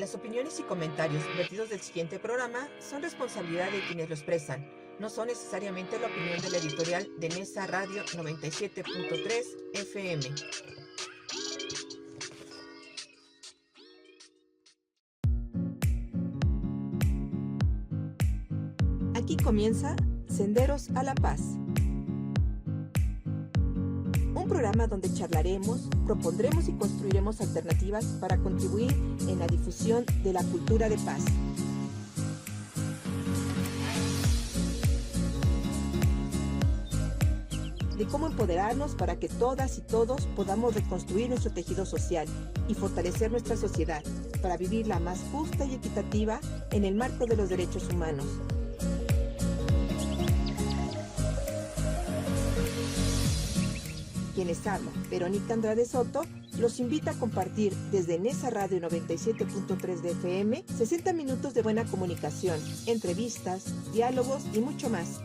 Las opiniones y comentarios vertidos del siguiente programa son responsabilidad de quienes lo expresan. No son necesariamente la opinión de la editorial de Nesa Radio 97.3 FM. Aquí comienza Senderos a la Paz. Un programa donde charlaremos, propondremos y construiremos alternativas para contribuir en la difusión de la cultura de paz. De cómo empoderarnos para que todas y todos podamos reconstruir nuestro tejido social y fortalecer nuestra sociedad para vivirla más justa y equitativa en el marco de los derechos humanos. Quien les habla, Verónica Andrade Soto, los invita a compartir desde Nesa Radio 97.3 de FM 60 minutos de buena comunicación, entrevistas, diálogos y mucho más.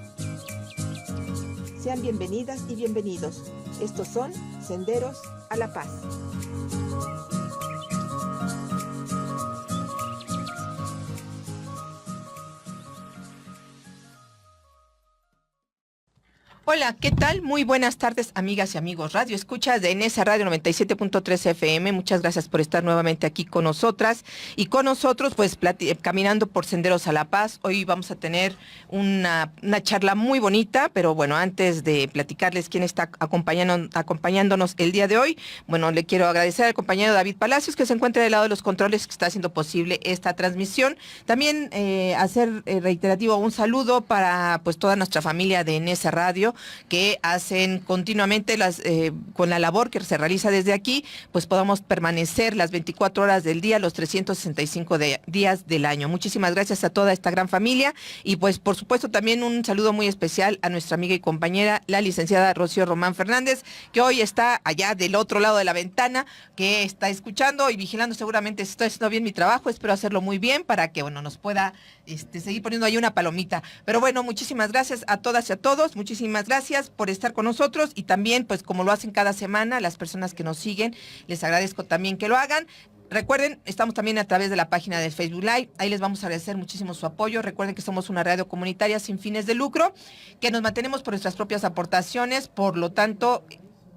Sean bienvenidas y bienvenidos. Estos son Senderos a la Paz. Hola, ¿qué tal? Muy buenas tardes, amigas y amigos Radio Escuchas de Nesa Radio 97.3 FM. Muchas gracias por estar nuevamente aquí con nosotras y con nosotros, pues caminando por Senderos a la Paz. Hoy vamos a tener una charla muy bonita, pero bueno, antes de platicarles quién está acompañándonos el día de hoy, bueno, le quiero agradecer al compañero David Palacios, que se encuentra del lado de los controles, que está haciendo posible esta transmisión. También hacer reiterativo un saludo para pues toda nuestra familia de Nesa Radio, que hacen continuamente con la labor que se realiza desde aquí, pues podamos permanecer las 24 horas del día, los 365 días del año. Muchísimas gracias a toda esta gran familia y pues por supuesto también un saludo muy especial a nuestra amiga y compañera, la licenciada Rocío Román Fernández, que hoy está allá del otro lado de la ventana, que está escuchando y vigilando seguramente si estoy haciendo bien mi trabajo. Espero hacerlo muy bien para que bueno nos pueda seguir poniendo ahí una palomita. Pero bueno, muchísimas gracias a todas y a todos, muchísimas gracias por estar con nosotros y también, pues como lo hacen cada semana, las personas que nos siguen, les agradezco también que lo hagan. Recuerden, estamos también a través de la página de Facebook Live, ahí les vamos a agradecer muchísimo su apoyo. Recuerden que somos una radio comunitaria sin fines de lucro, que nos mantenemos por nuestras propias aportaciones, por lo tanto,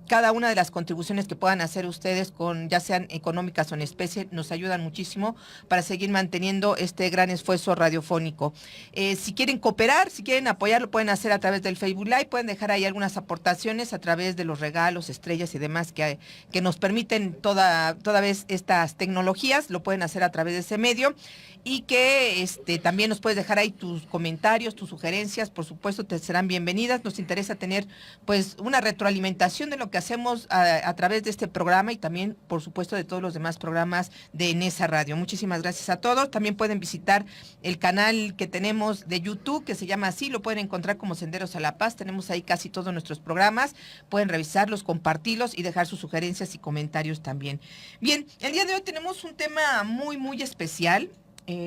cada una de las contribuciones que puedan hacer ustedes, ya sean económicas o en especie, nos ayudan muchísimo para seguir manteniendo este gran esfuerzo radiofónico. Si quieren cooperar, si quieren apoyar, lo pueden hacer a través del Facebook Live, pueden dejar ahí algunas aportaciones a través de los regalos, estrellas y demás que nos permiten toda vez estas tecnologías, lo pueden hacer a través de ese medio. Y que también nos puedes dejar ahí tus comentarios, tus sugerencias, por supuesto te serán bienvenidas. Nos interesa tener pues una retroalimentación de lo que hacemos a través de este programa y también por supuesto de todos los demás programas de Nesa Radio. Muchísimas gracias a todos. También pueden visitar el canal que tenemos de YouTube, que se llama así, lo pueden encontrar como Senderos a la Paz. Tenemos ahí casi todos nuestros programas, pueden revisarlos, compartirlos y dejar sus sugerencias y comentarios también. Bien, el día de hoy tenemos un tema muy, muy especial.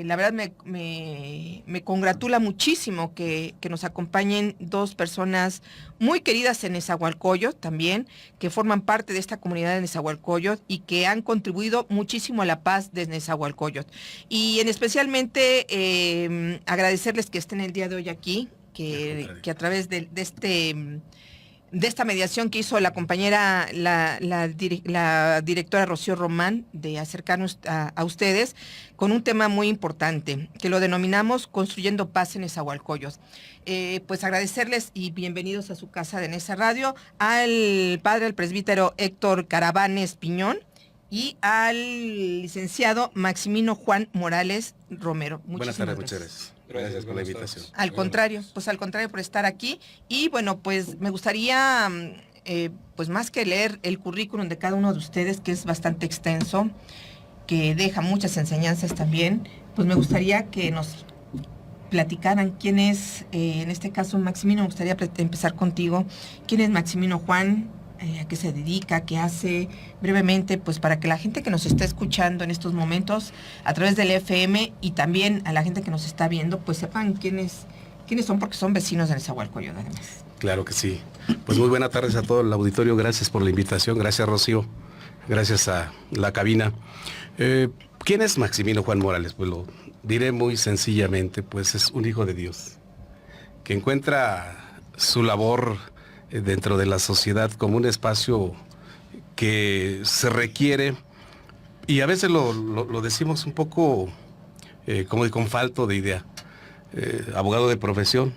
La verdad me congratula muchísimo que nos acompañen dos personas muy queridas en Nezahualcóyotl también, que forman parte de esta comunidad de Nezahualcóyotl y que han contribuido muchísimo a la paz de Nezahualcóyotl. Y en especialmente agradecerles que estén el día de hoy aquí, que a través de esta mediación que hizo la compañera, la directora Rocío Román, de acercarnos a ustedes con un tema muy importante, que lo denominamos Construyendo Paz en Nezahualcóyotl. Pues agradecerles y bienvenidos a su casa de Nesa Radio, al padre, el presbítero Héctor Caravanes Piñón, y al licenciado Maximino Juan Morales Romero. Buenas tardes, muchas gracias. Gracias por la invitación. Al contrario por estar aquí. Y bueno, pues me gustaría, pues más que leer el currículum de cada uno de ustedes, que es bastante extenso, que deja muchas enseñanzas también, pues me gustaría que nos platicaran quién es, en este caso Maximino, me gustaría empezar contigo. ¿Quién es Maximino Juan? ¿A qué se dedica? ¿Qué hace? Brevemente, pues para que la gente que nos está escuchando en estos momentos a través del FM y también a la gente que nos está viendo, pues sepan quiénes son, porque son vecinos de Nezahualcóyotl además. Claro que sí. Pues muy buenas tardes a todo el auditorio. Gracias por la invitación. Gracias, Rocío. Gracias a la cabina. ¿Quién es Maximino Juan Morales? Pues lo diré muy sencillamente, pues es un hijo de Dios, que encuentra su labor dentro de la sociedad como un espacio que se requiere, y a veces lo decimos un poco como con falto de idea. Abogado de profesión,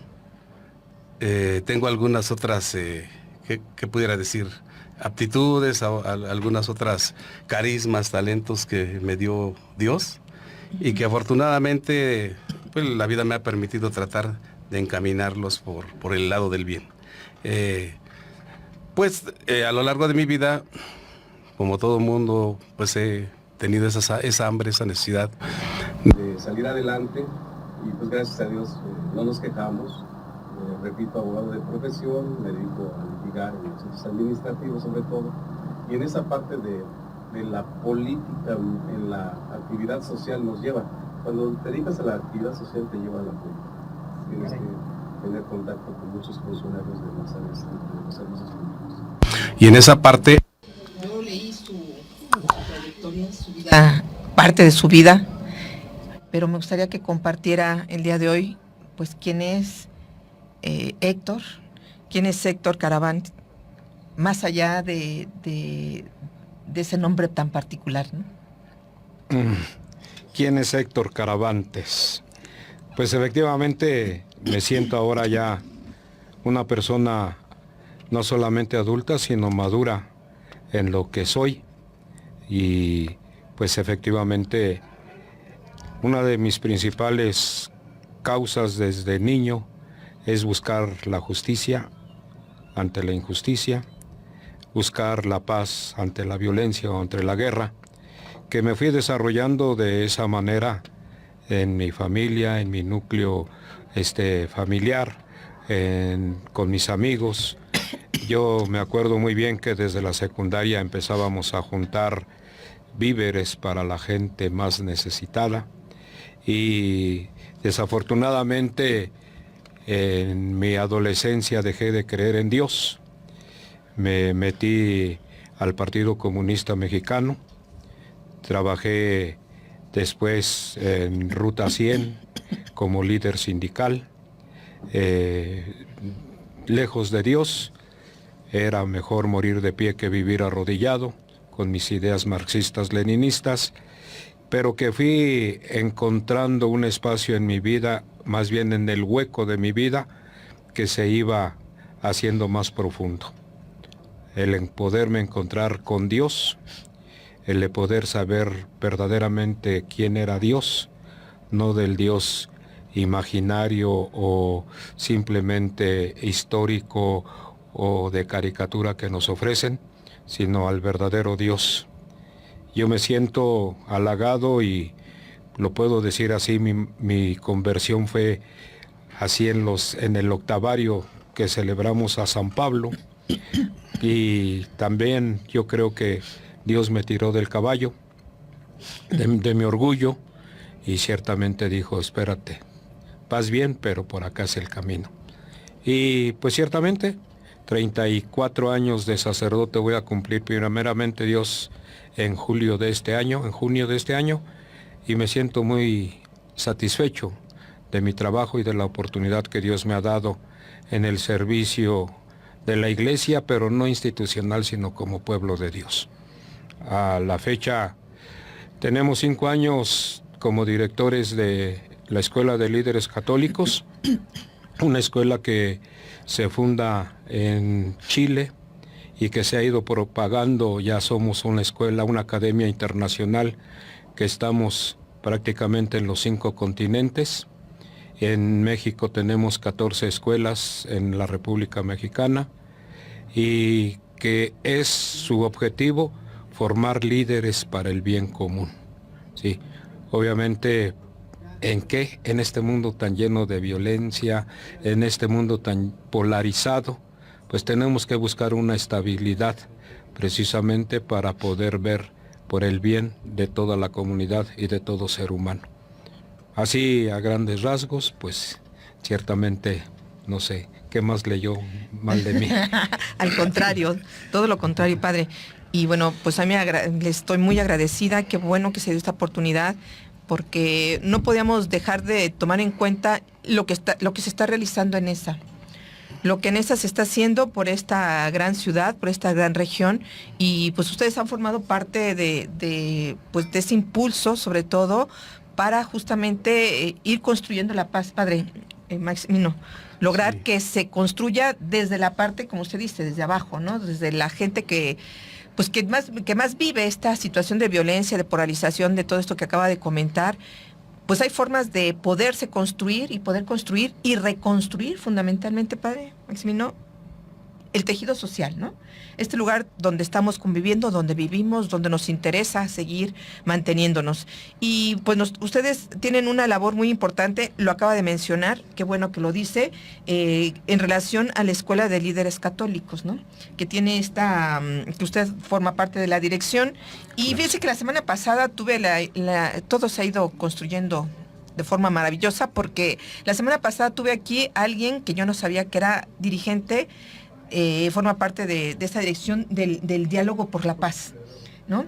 tengo algunas otras, que pudiera decir, aptitudes, algunas otras carismas, talentos que me dio Dios y que afortunadamente pues, la vida me ha permitido tratar de encaminarlos por el lado del bien. A lo largo de mi vida, como todo mundo, pues he tenido esa hambre, esa necesidad de salir adelante, y pues gracias a Dios no nos quejamos. Repito, abogado de profesión, me dedico a litigar en los centros administrativos sobre todo, y en esa parte de la política, en la actividad social nos lleva. Cuando te dedicas a la actividad social te lleva a la política. Tienes que tener contacto con muchos funcionarios de las áreas de los servicios públicos. Y en esa parte... Yo leí su trayectoria, su vida, parte de su vida, pero me gustaría que compartiera el día de hoy, pues, quién es Héctor Caravantes, más allá de ese nombre tan particular, ¿no? ¿Quién es Héctor Caravantes? Pues efectivamente me siento ahora ya una persona no solamente adulta, sino madura en lo que soy. Y pues efectivamente una de mis principales causas desde niño es buscar la justicia ante la injusticia, buscar la paz ante la violencia o ante la guerra, que me fui desarrollando de esa manera en mi familia, en mi núcleo familiar, con mis amigos. Yo me acuerdo muy bien que desde la secundaria empezábamos a juntar víveres para la gente más necesitada, y desafortunadamente en mi adolescencia dejé de creer en Dios. Me metí al Partido Comunista Mexicano, trabajé después en Ruta 100 como líder sindical. Lejos de Dios, era mejor morir de pie que vivir arrodillado, con mis ideas marxistas-leninistas, pero que fui encontrando un espacio en mi vida, más bien en el hueco de mi vida, que se iba haciendo más profundo. El poderme encontrar con Dios, el de poder saber verdaderamente quién era Dios, no del Dios imaginario o simplemente histórico o de caricatura que nos ofrecen, sino al verdadero Dios. Yo me siento halagado y lo puedo decir así, mi conversión fue así en el octavario que celebramos a San Pablo, y también yo creo que Dios me tiró del caballo, de mi orgullo, y ciertamente dijo, espérate, vas bien, pero por acá es el camino. Y pues ciertamente, 34 años de sacerdote voy a cumplir primeramente Dios en junio de este año, y me siento muy satisfecho de mi trabajo y de la oportunidad que Dios me ha dado en el servicio de la iglesia, pero no institucional, sino como pueblo de Dios. A la fecha tenemos 5 años como directores de la Escuela de Líderes Católicos, una escuela que se funda en Chile y que se ha ido propagando. Ya somos una escuela, una academia internacional que estamos prácticamente en los 5 continentes. En México tenemos 14 escuelas en la República Mexicana, y que es su objetivo formar líderes para el bien común. Sí, obviamente, ¿en qué? En este mundo tan lleno de violencia, en este mundo tan polarizado, pues tenemos que buscar una estabilidad precisamente para poder ver por el bien de toda la comunidad y de todo ser humano. Así, a grandes rasgos, pues ciertamente no sé qué más leyó mal de mí. Al contrario, todo lo contrario, padre. Y bueno, pues a mí le estoy muy agradecida, qué bueno que se dio esta oportunidad, porque no podíamos dejar de tomar en cuenta lo que se está realizando en esa. Lo que en esa se está haciendo por esta gran ciudad, por esta gran región, y pues ustedes han formado parte pues de ese impulso, sobre todo, para justamente ir construyendo la paz, padre Maximino. Lograr Sí. que se construya desde la parte, como usted dice, desde abajo, ¿no? Desde la gente pues que más vive esta situación de violencia, de polarización, de todo esto que acaba de comentar. Pues hay formas de poderse construir y poder construir y reconstruir fundamentalmente, padre Maximino, el tejido social, ¿no? Este lugar donde estamos conviviendo, donde vivimos, donde nos interesa seguir manteniéndonos. Y pues ustedes tienen una labor muy importante, lo acaba de mencionar, qué bueno que lo dice, en relación a la Escuela de Líderes Católicos, ¿no? Que tiene que usted forma parte de la dirección. Y fíjese que la semana pasada todo se ha ido construyendo de forma maravillosa, porque la semana pasada tuve aquí a alguien que yo no sabía que era dirigente, forma parte de esta dirección del diálogo por la paz, ¿no?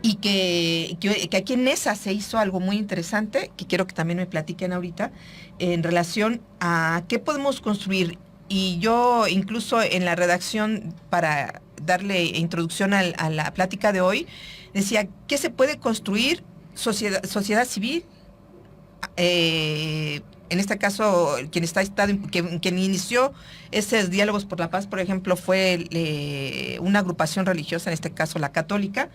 Y que aquí en ESA se hizo algo muy interesante, que quiero que también me platiquen ahorita, en relación a qué podemos construir. Y yo incluso en la redacción, para darle introducción a la plática de hoy, decía, ¿qué se puede construir? Sociedad civil, en este caso, quien inició esos diálogos por la paz, por ejemplo, fue una agrupación religiosa, en este caso la católica,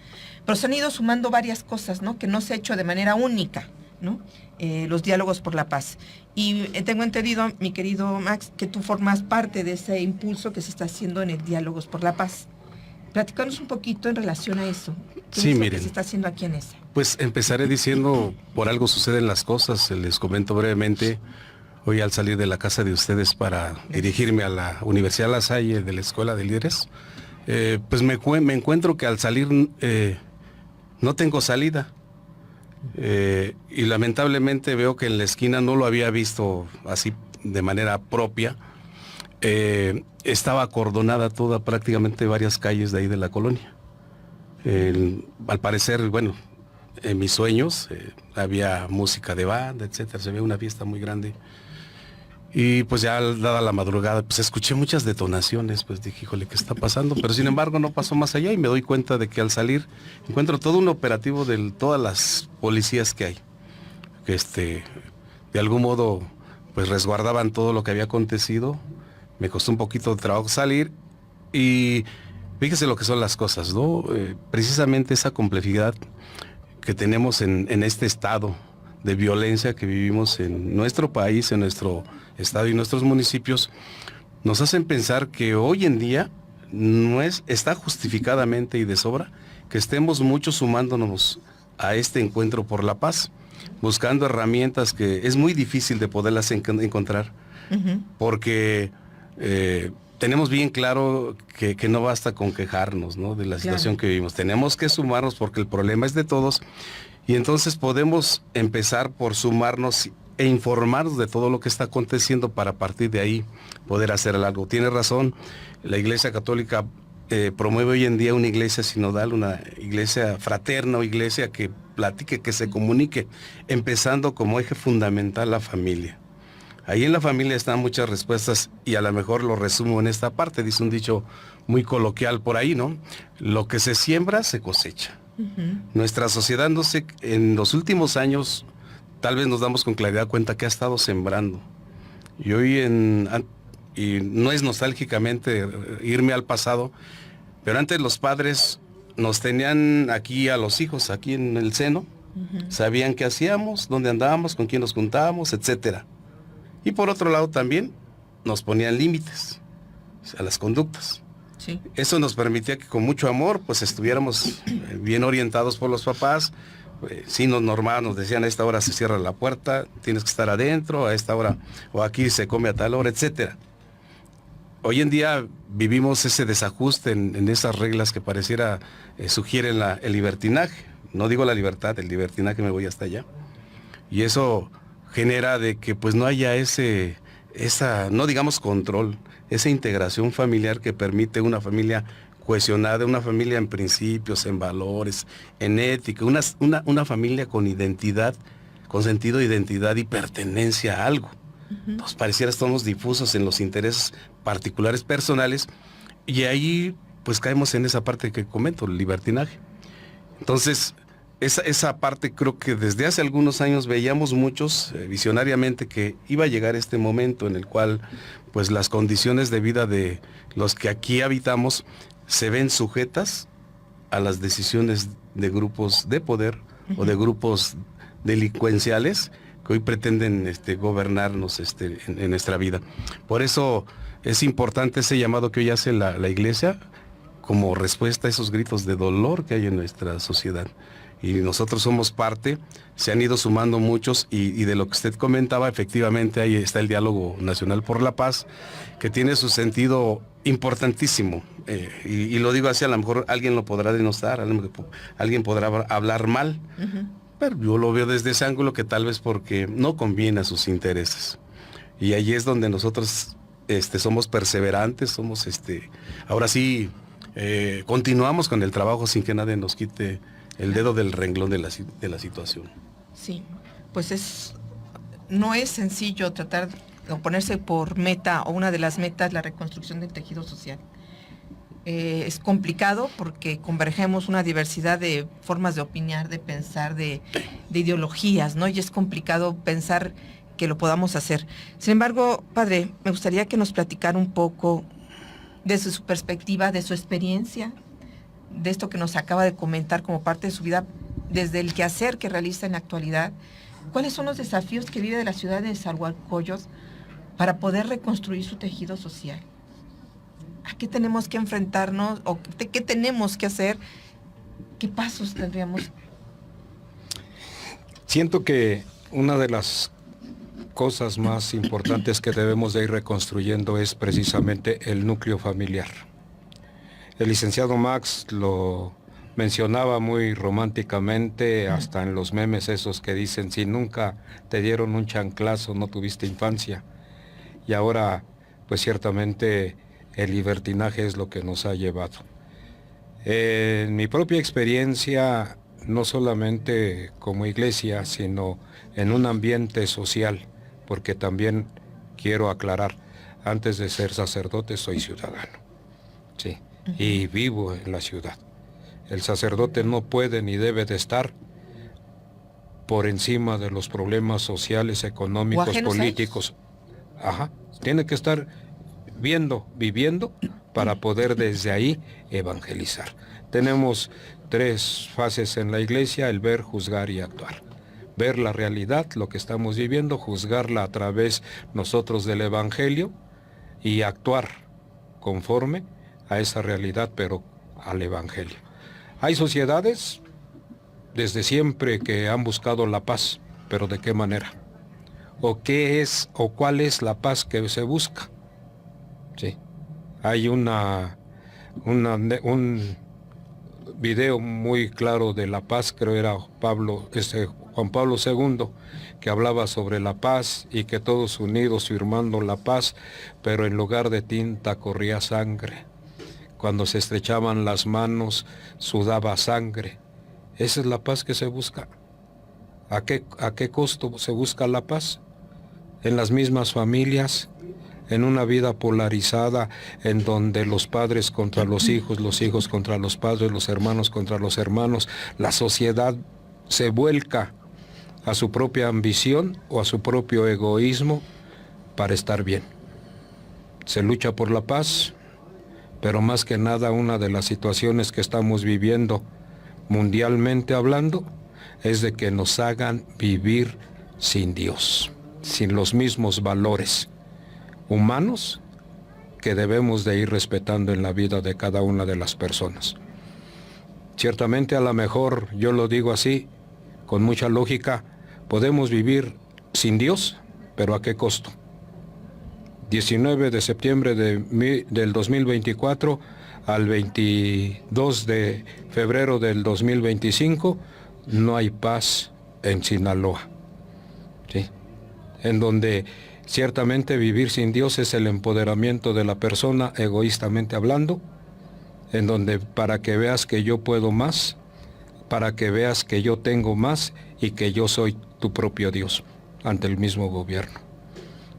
pero se han ido sumando varias cosas, ¿no? Que no se ha hecho de manera única, ¿no? Los diálogos por la paz. Y tengo entendido, mi querido Max, que tú formas parte de ese impulso que se está haciendo en el Diálogos por la Paz. Platícanos un poquito en relación a eso. ¿Qué Sí, es lo miren. que se está haciendo aquí en esa? Pues empezaré diciendo, por algo suceden las cosas, les comento brevemente. Hoy al salir de la casa de ustedes para dirigirme a la Universidad La Salle de la Escuela de Líderes, pues me encuentro que al salir no tengo salida. Y lamentablemente veo que en la esquina no lo había visto así de manera propia. Estaba acordonada toda, prácticamente varias calles de ahí de la colonia. Al parecer, bueno, en mis sueños había música de banda, etcétera, se veía una fiesta muy grande. Y pues ya dada la madrugada, pues escuché muchas detonaciones, pues dije, híjole, ¿qué está pasando? Pero sin embargo no pasó más allá y me doy cuenta de que al salir encuentro todo un operativo de todas las policías que hay, que de algún modo pues resguardaban todo lo que había acontecido. Me costó un poquito de trabajo salir y fíjese lo que son las cosas, ¿no? Precisamente esa complejidad que tenemos en este estado de violencia que vivimos en nuestro país, en nuestro estado y nuestros municipios, nos hacen pensar que hoy en día está justificadamente y de sobra que estemos muchos sumándonos a este encuentro por la paz, buscando herramientas que es muy difícil de poderlas encontrar, porque tenemos bien claro que no basta con quejarnos, ¿no?, de la situación que vivimos. Tenemos que sumarnos porque el problema es de todos. Y entonces podemos empezar por sumarnos e informarnos de todo lo que está aconteciendo para a partir de ahí poder hacer algo. Tiene razón, la Iglesia Católica promueve hoy en día una iglesia sinodal, una iglesia fraterna o iglesia que platique, que se comunique, empezando como eje fundamental la familia. Ahí en la familia están muchas respuestas y a lo mejor lo resumo en esta parte, dice un dicho muy coloquial por ahí, ¿no? Lo que se siembra se cosecha. Nuestra sociedad, no sé, en los últimos años, tal vez nos damos con claridad cuenta que ha estado sembrando. Y hoy, y no es nostálgicamente irme al pasado, pero antes los padres nos tenían aquí a los hijos, aquí en el seno, sabían qué hacíamos, dónde andábamos, con quién nos juntábamos, etcétera. Y por otro lado también nos ponían límites a las conductas. Sí. Eso nos permitía que con mucho amor pues estuviéramos bien orientados por los papás. Sí, normal, nos decían a esta hora se cierra la puerta, tienes que estar adentro, a esta hora o aquí se come a tal hora, etcétera. Hoy en día vivimos ese desajuste en esas reglas que pareciera sugieren el libertinaje. No digo la libertad, el libertinaje, me voy hasta allá. Y eso genera de que pues no haya no digamos control, esa integración familiar que permite una familia cohesionada, una familia en principios, en valores, en ética, una familia con identidad, con sentido de identidad y pertenencia a algo. Entonces pareciera estamos difusos en los intereses particulares personales y ahí pues caemos en esa parte que comento, el libertinaje. Entonces esa parte creo que desde hace algunos años veíamos muchos visionariamente que iba a llegar este momento en el cual pues las condiciones de vida de los que aquí habitamos se ven sujetas a las decisiones de grupos de poder o de grupos delincuenciales que hoy pretenden gobernarnos en nuestra vida. Por eso es importante ese llamado que hoy hace la Iglesia como respuesta a esos gritos de dolor que hay en nuestra sociedad. Y nosotros somos parte, se han ido sumando muchos y de lo que usted comentaba, efectivamente ahí está el Diálogo Nacional por la Paz, que tiene su sentido importantísimo. Y lo digo así, a lo mejor alguien lo podrá denostar, alguien podrá hablar mal, pero yo lo veo desde ese ángulo que tal vez porque no conviene a sus intereses. Y ahí es donde nosotros somos perseverantes, somos ahora sí, continuamos con el trabajo sin que nadie nos quite el dedo del renglón de la situación. Sí, pues no es sencillo tratar o ponerse por meta, o una de las metas, la reconstrucción del tejido social. Es complicado porque convergemos una diversidad de formas de opinar, de pensar, de ideologías, ¿no? Y es complicado pensar que lo podamos hacer. Sin embargo, padre, me gustaría que nos platicara un poco desde su perspectiva, de su experiencia, de esto que nos acaba de comentar como parte de su vida, desde el quehacer que realiza en la actualidad. ¿Cuáles son los desafíos que vive de la ciudad de Nezahualcóyotl para poder reconstruir su tejido social? ¿A qué tenemos que enfrentarnos o qué tenemos que hacer? ¿Qué pasos tendríamos? Siento que una de las cosas más importantes que debemos de ir reconstruyendo es precisamente el núcleo familiar. El licenciado Max lo mencionaba muy románticamente, hasta en los memes esos que dicen, si nunca te dieron un chanclazo, no tuviste infancia. Y ahora, pues ciertamente, el libertinaje es lo que nos ha llevado. En mi propia experiencia, no solamente como iglesia, sino en un ambiente social, porque también quiero aclarar, antes de ser sacerdote soy ciudadano, sí, y vivo en la ciudad. El sacerdote no puede ni debe de estar por encima de los problemas sociales, económicos, políticos. Tiene que estar viviendo para poder desde ahí evangelizar. Tenemos 3 fases en la iglesia: el ver, juzgar y actuar. Ver la realidad, lo que estamos viviendo, juzgarla a través nosotros del evangelio y actuar conforme a esa realidad, pero al evangelio. Hay sociedades desde siempre que han buscado la paz, pero ¿de qué manera? ¿O qué es o cuál es la paz que se busca? Sí. Hay un video muy claro de la paz, creo era Juan Pablo II, que hablaba sobre la paz y que todos unidos firmando la paz, pero en lugar de tinta corría sangre. Cuando se estrechaban las manos sudaba sangre. Esa es la paz que se busca. ¿A qué costo se busca la paz? En las mismas familias, en una vida polarizada, en donde los padres contra los hijos contra los padres, los hermanos contra los hermanos, la sociedad se vuelca a su propia ambición o a su propio egoísmo para estar bien. Se lucha por la paz, pero más que nada una de las situaciones que estamos viviendo mundialmente hablando es de que nos hagan vivir sin Dios, sin los mismos valores humanos que debemos de ir respetando en la vida de cada una de las personas. Ciertamente, a lo mejor, yo lo digo así, con mucha lógica, podemos vivir sin Dios, pero ¿a qué costo? 19 de septiembre del 2024 al 22 de febrero del 2025, no hay paz en Sinaloa, ¿sí? En donde ciertamente vivir sin Dios es el empoderamiento de la persona, egoístamente hablando, en donde para que veas que yo puedo más, para que veas que yo tengo más y que yo soy tu propio Dios ante el mismo gobierno.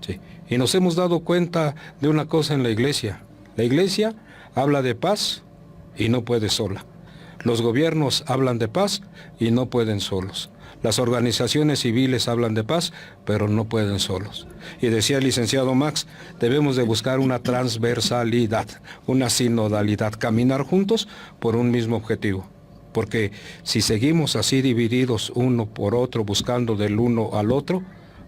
Sí. Y nos hemos dado cuenta de una cosa en la iglesia. La iglesia habla de paz y no puede sola. Los gobiernos hablan de paz y no pueden solos. Las organizaciones civiles hablan de paz, pero no pueden solos. Y decía el licenciado Max, debemos de buscar una transversalidad, una sinodalidad, caminar juntos por un mismo objetivo. Porque si seguimos así divididos uno por otro, buscando del uno al otro,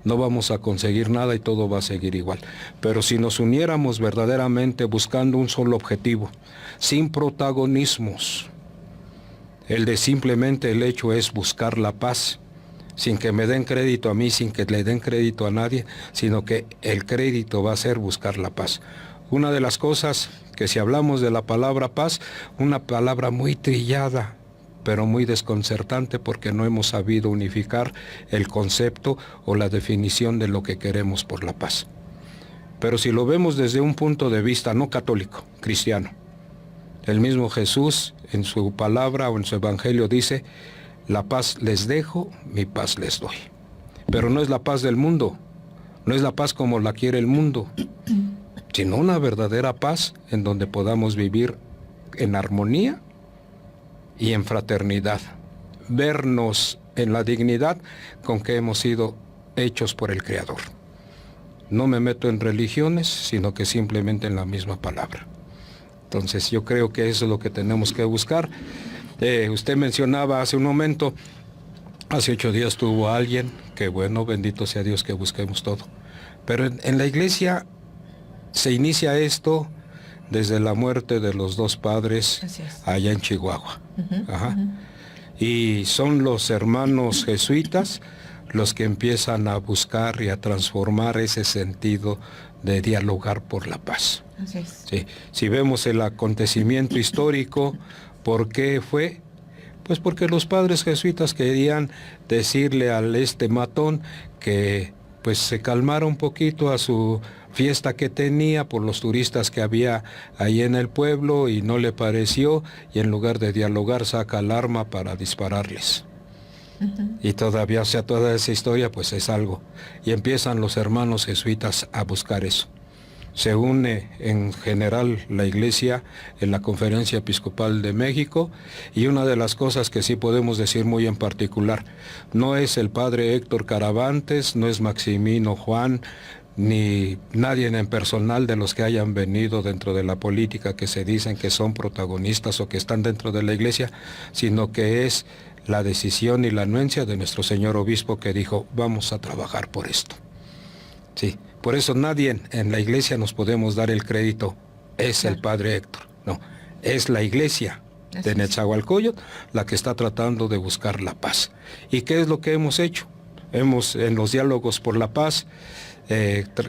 no vamos a conseguir nada y todo va a seguir igual. Pero si nos uniéramos verdaderamente buscando un solo objetivo, sin protagonismos, el de simplemente el hecho es buscar la paz, sin que me den crédito a mí, sin que le den crédito a nadie, sino que el crédito va a ser buscar la paz. Una de las cosas que si hablamos de la palabra paz, una palabra muy trillada, pero muy desconcertante porque no hemos sabido unificar el concepto o la definición de lo que queremos por la paz. Pero si lo vemos desde un punto de vista no católico, cristiano, el mismo Jesús en su palabra o en su evangelio dice, la paz les dejo, mi paz les doy. Pero no es la paz del mundo, no es la paz como la quiere el mundo, sino una verdadera paz en donde podamos vivir en armonía y en fraternidad, vernos en la dignidad con que hemos sido hechos por el Creador. No me meto en religiones, sino que simplemente en la misma palabra. Entonces yo creo que eso es lo que tenemos que buscar. Usted mencionaba hace un momento, hace 8 días tuvo alguien, que bueno, bendito sea Dios que busquemos todo. Pero en la iglesia se inicia esto desde la muerte de los 2 padres allá en Chihuahua. Y son los hermanos jesuitas los que empiezan a buscar y a transformar ese sentido de dialogar por la paz. Sí. Si vemos el acontecimiento histórico, ¿por qué fue? Pues porque los padres jesuitas querían decirle al matón que pues se calmara un poquito a su fiesta que tenía por los turistas que había ahí en el pueblo y no le pareció, y en lugar de dialogar saca el arma para dispararles. Y todavía, o sea, toda esa historia pues es algo. Y empiezan los hermanos jesuitas a buscar eso. Se une en general la iglesia en la Conferencia Episcopal de México, y una de las cosas que sí podemos decir muy en particular, no es el padre Héctor Caravantes, no es Maximino Juan, ni nadie en personal de los que hayan venido dentro de la política que se dicen que son protagonistas o que están dentro de la iglesia, sino que es la decisión y la anuencia de nuestro señor obispo que dijo, vamos a trabajar por esto. Sí. Por eso nadie en la iglesia nos podemos dar el crédito, es el padre Héctor. No, es la iglesia de Netzahualcóyotl la que está tratando de buscar la paz. ¿Y qué es lo que hemos hecho? En los diálogos por la paz,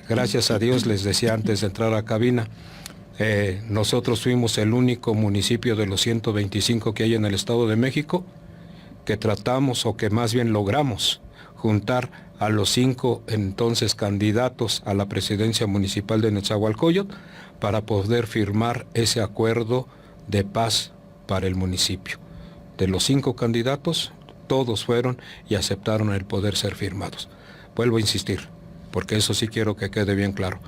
gracias a Dios, les decía antes de entrar a cabina, nosotros fuimos el único municipio de los 125 que hay en el Estado de México que tratamos, o que más bien logramos, juntar a los 5 entonces candidatos a la presidencia municipal de Netzahualcóyotl para poder firmar ese acuerdo de paz para el municipio. De los 5 candidatos, todos fueron y aceptaron el poder ser firmados. Vuelvo a insistir, porque eso sí quiero que quede bien claro.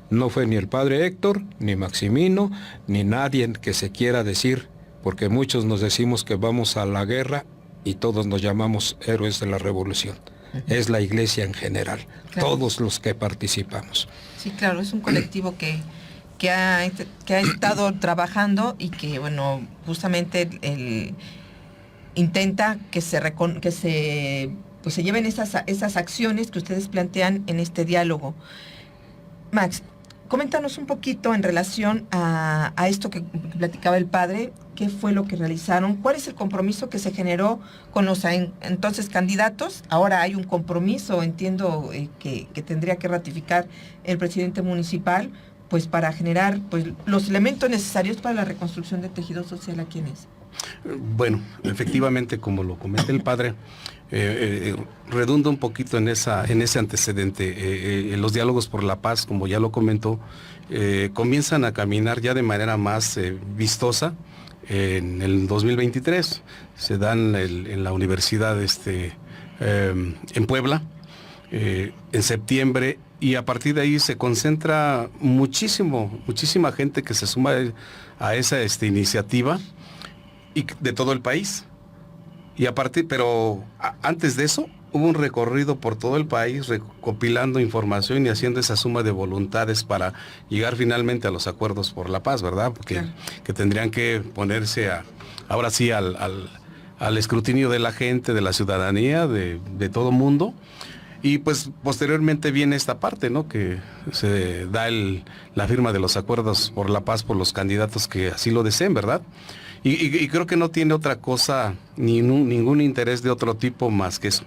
No fue ni el padre Héctor, ni Maximino, ni nadie que se quiera decir, porque muchos nos decimos que vamos a la guerra y todos nos llamamos héroes de la revolución. Es la iglesia en general, claro. Todos los que participamos. Sí, claro, es un colectivo que ha estado trabajando y que, bueno, justamente intenta que se lleven esas acciones que ustedes plantean en este diálogo. Max, coméntanos un poquito en relación a esto que platicaba el padre. ¿Qué fue lo que realizaron? ¿Cuál es el compromiso que se generó con los entonces candidatos? Ahora hay un compromiso, entiendo, que tendría que ratificar el presidente municipal, pues para generar pues los elementos necesarios para la reconstrucción del tejido social aquí en ese. Bueno, efectivamente, como lo comenta el padre, redunda un poquito en ese antecedente. Los diálogos por la paz, como ya lo comentó, comienzan a caminar ya de manera más vistosa en el 2023. Se dan en la universidad en Puebla, en septiembre, y a partir de ahí se concentra muchísima gente que se suma a esa iniciativa y de todo el país. Y antes de eso hubo un recorrido por todo el país recopilando información y haciendo esa suma de voluntades para llegar finalmente a los acuerdos por la paz, ¿verdad? Porque Claro. que tendrían que ponerse ahora sí al escrutinio de la gente, de la ciudadanía, de todo mundo. Y pues posteriormente viene esta parte, ¿no? Que se da la firma de los acuerdos por la paz por los candidatos que así lo deseen, ¿verdad? Y creo que no tiene otra cosa, ningún interés de otro tipo más que eso,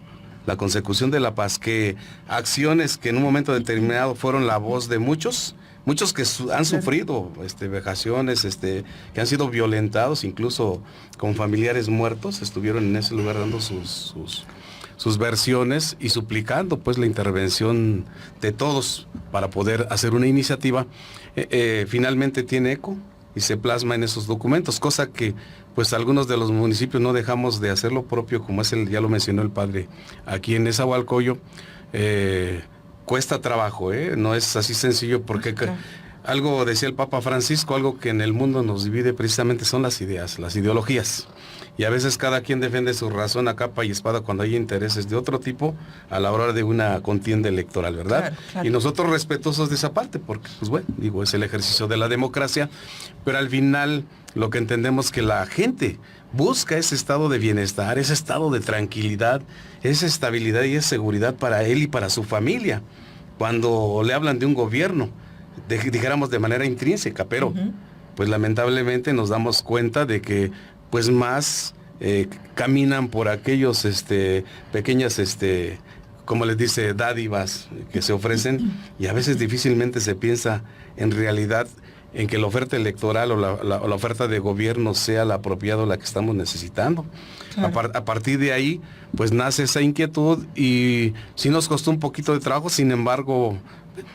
la consecución de la paz, que acciones que en un momento determinado fueron la voz de muchos que han sufrido vejaciones, que han sido violentados, incluso con familiares muertos, estuvieron en ese lugar dando sus versiones y suplicando pues la intervención de todos para poder hacer una iniciativa. Finalmente tiene eco y se plasma en esos documentos, cosa que pues algunos de los municipios no dejamos de hacer lo propio, como ya lo mencionó el padre, aquí en Nezahualcóyotl. Cuesta trabajo, no es así sencillo, porque algo decía el Papa Francisco, algo que en el mundo nos divide precisamente son las ideas, las ideologías. Y a veces cada quien defiende su razón a capa y espada cuando hay intereses de otro tipo a la hora de una contienda electoral, ¿verdad? Claro, claro. Y nosotros respetuosos de esa parte, porque pues bueno, es el ejercicio de la democracia, pero al final lo que entendemos que la gente busca ese estado de bienestar, ese estado de tranquilidad, esa estabilidad y esa seguridad para él y para su familia. Cuando le hablan de un gobierno, dijéramos de manera intrínseca, pero pues lamentablemente nos damos cuenta de que pues más caminan por aquellos pequeñas como les dice, dádivas que se ofrecen, y a veces difícilmente se piensa en realidad en que la oferta electoral o la oferta de gobierno sea la apropiada o la que estamos necesitando. Claro. A partir de ahí, pues nace esa inquietud, y sí nos costó un poquito de trabajo, sin embargo,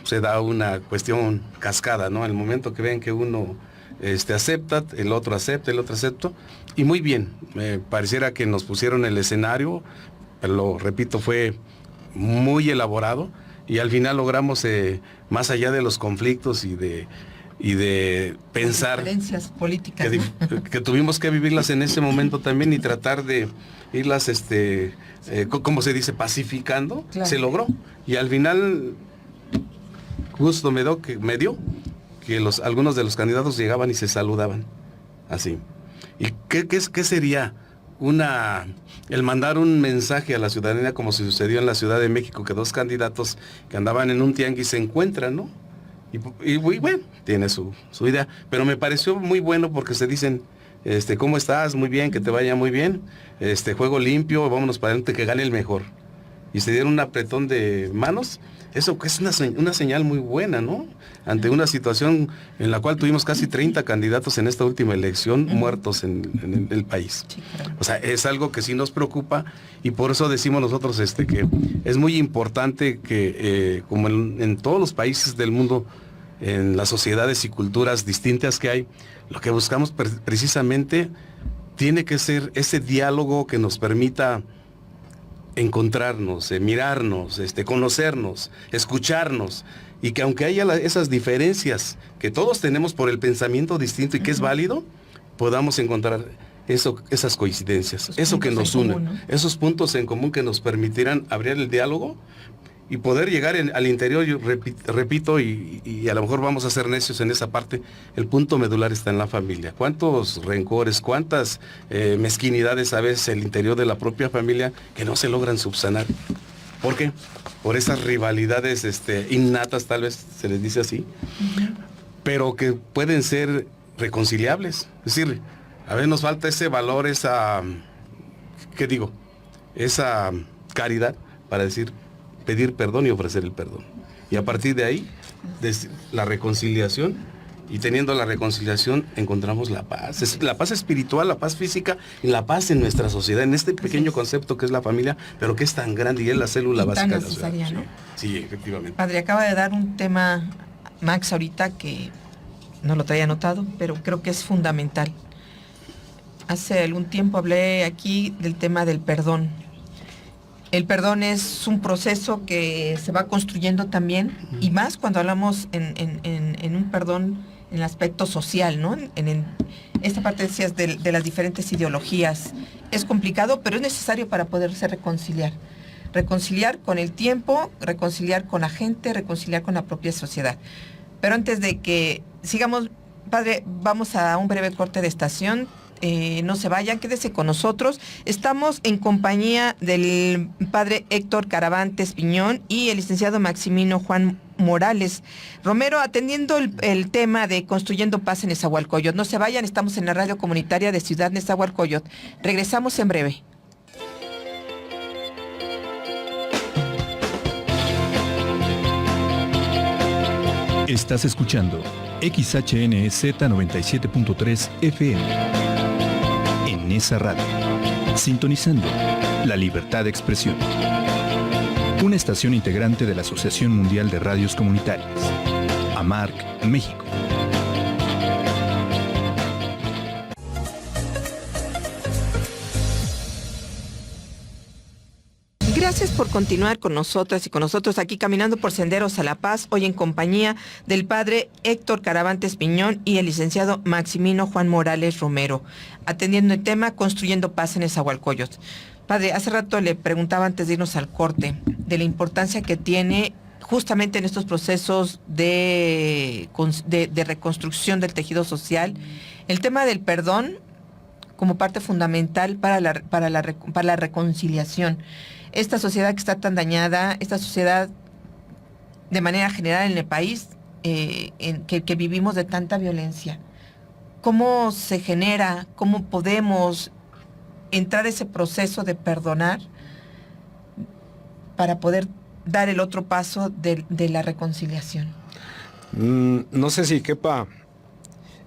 se da una cuestión cascada, ¿no? El momento que ven que uno acepta, el otro acepta, y muy bien, pareciera que nos pusieron el escenario, pero lo repito, fue muy elaborado, y al final logramos, más allá de los conflictos y de pensar diferencias políticas, que tuvimos que vivirlas en ese momento también y tratar de irlas, ¿cómo se dice?, pacificando. Claro. Se logró, y al final gusto me dio que algunos de los candidatos llegaban y se saludaban así. ¿Y qué sería el mandar un mensaje a la ciudadanía, como se sucedió en la Ciudad de México, que dos candidatos que andaban en un tianguis se encuentran, ¿no? Y bueno, tiene su idea, pero me pareció muy bueno porque se dicen, ¿cómo estás? Muy bien, que te vaya muy bien, juego limpio, vámonos para adelante, que gane el mejor. Y se dieron un apretón de manos. Eso es una señal muy buena, ¿no? Ante una situación en la cual tuvimos casi 30 candidatos en esta última elección muertos en el país. Sí, claro. O sea, es algo que sí nos preocupa, y por eso decimos nosotros que es muy importante que, como en todos los países del mundo, en las sociedades y culturas distintas que hay, lo que buscamos precisamente tiene que ser ese diálogo que nos permita encontrarnos, mirarnos, conocernos, escucharnos, y que aunque haya esas diferencias que todos tenemos por el pensamiento distinto y que es válido, podamos encontrar esas coincidencias, eso que nos une, ¿no? Esos puntos en común que nos permitirán abrir el diálogo y poder llegar al interior. Yo repito, y a lo mejor vamos a ser necios en esa parte, el punto medular está en la familia. ¿Cuántos rencores, cuántas mezquinidades a veces en el interior de la propia familia que no se logran subsanar? ¿Por qué? Por esas rivalidades innatas, tal vez se les dice así, pero que pueden ser reconciliables. Es decir, a veces nos falta ese valor, esa caridad para pedir perdón y ofrecer el perdón. Y a partir de ahí, la reconciliación, y teniendo la reconciliación encontramos la paz. La paz espiritual, la paz física y la paz en nuestra sociedad, en este pequeño concepto que es la familia, pero que es tan grande y es la célula básica de la sociedad. ¿No? Sí, efectivamente. Padre, acaba de dar un tema, Max, ahorita, que no lo traía anotado, pero creo que es fundamental. Hace algún tiempo hablé aquí del tema del perdón. El perdón es un proceso que se va construyendo también, y más cuando hablamos en un perdón en el aspecto social, ¿no? En esta parte decías de las diferentes ideologías. Es complicado, pero es necesario para poderse reconciliar. Reconciliar con el tiempo, reconciliar con la gente, reconciliar con la propia sociedad. Pero antes de que sigamos, padre, vamos a un breve corte de estación. No se vayan, quédese con nosotros. Estamos en compañía del padre Héctor Caravantes Piñón y el licenciado Maximino Juan Morales Romero, atendiendo el tema de Construyendo Paz en Nezahualcóyotl. No se vayan, estamos en la radio comunitaria de Ciudad Nezahualcóyotl. Regresamos en breve. Estás escuchando XHNZ 97.3 FM. En esa radio, sintonizando la libertad de expresión. Una estación integrante de la Asociación Mundial de Radios Comunitarias, AMARC, México. Gracias por continuar con nosotras y con nosotros aquí caminando por Senderos a la Paz, hoy en compañía del padre Héctor Caravantes Piñón y el licenciado Maximino Juan Morales Romero, atendiendo el tema Construyendo Paz en Nezahualcóyotl. Padre, hace rato le preguntaba antes de irnos al corte de la importancia que tiene justamente en estos procesos de reconstrucción del tejido social, el tema del perdón como parte fundamental para la reconciliación. Esta sociedad que está tan dañada, esta sociedad de manera general en el país, que vivimos de tanta violencia. ¿Cómo se genera, cómo podemos entrar a ese proceso de perdonar para poder dar el otro paso de la reconciliación? No sé si quepa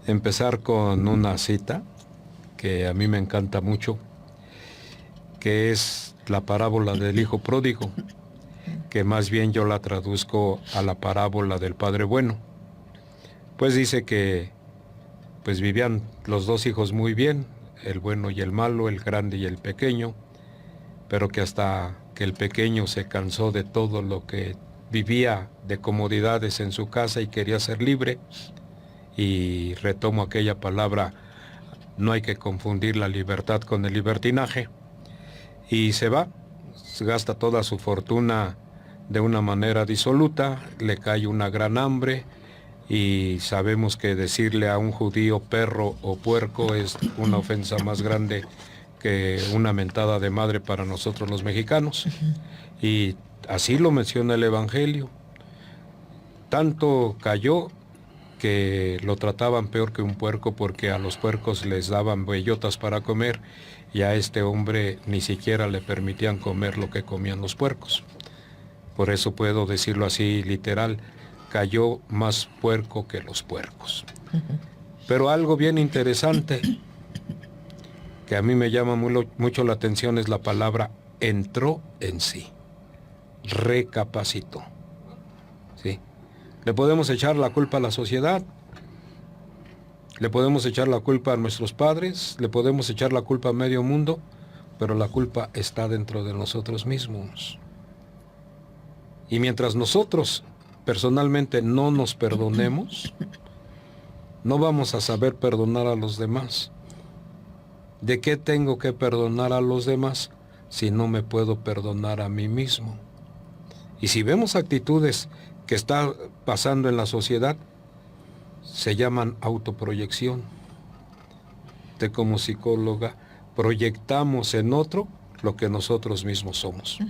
empezar con una cita que a mí me encanta mucho, que es la parábola del hijo pródigo, que más bien yo la traduzco a la parábola del padre bueno. Pues dice que pues vivían los dos hijos muy bien, el bueno y el malo, el grande y el pequeño, pero que hasta que el pequeño se cansó de todo lo que vivía de comodidades en su casa y quería ser libre, y retomo aquella palabra, no hay que confundir la libertad con el libertinaje, y se va, gasta toda su fortuna de una manera disoluta, le cae una gran hambre, y sabemos que decirle a un judío perro o puerco es una ofensa más grande que una mentada de madre para nosotros los mexicanos. Y así lo menciona el Evangelio. Tanto cayó que lo trataban peor que un puerco, porque a los puercos les daban bellotas para comer y a este hombre ni siquiera le permitían comer lo que comían los puercos. Por eso puedo decirlo así literal, cayó más puerco que los puercos. Pero algo bien interesante que a mí me llama mucho la atención es la palabra entró en sí, recapacitó. ¿Sí? Le podemos echar la culpa a la sociedad, le podemos echar la culpa a nuestros padres, le podemos echar la culpa a medio mundo, pero la culpa está dentro de nosotros mismos. Y mientras nosotros personalmente no nos perdonemos, no vamos a saber perdonar a los demás. ¿De qué tengo que perdonar a los demás si no me puedo perdonar a mí mismo? Y si vemos actitudes que están pasando en la sociedad, se llaman autoproyección. De como psicóloga, proyectamos en otro lo que nosotros mismos somos.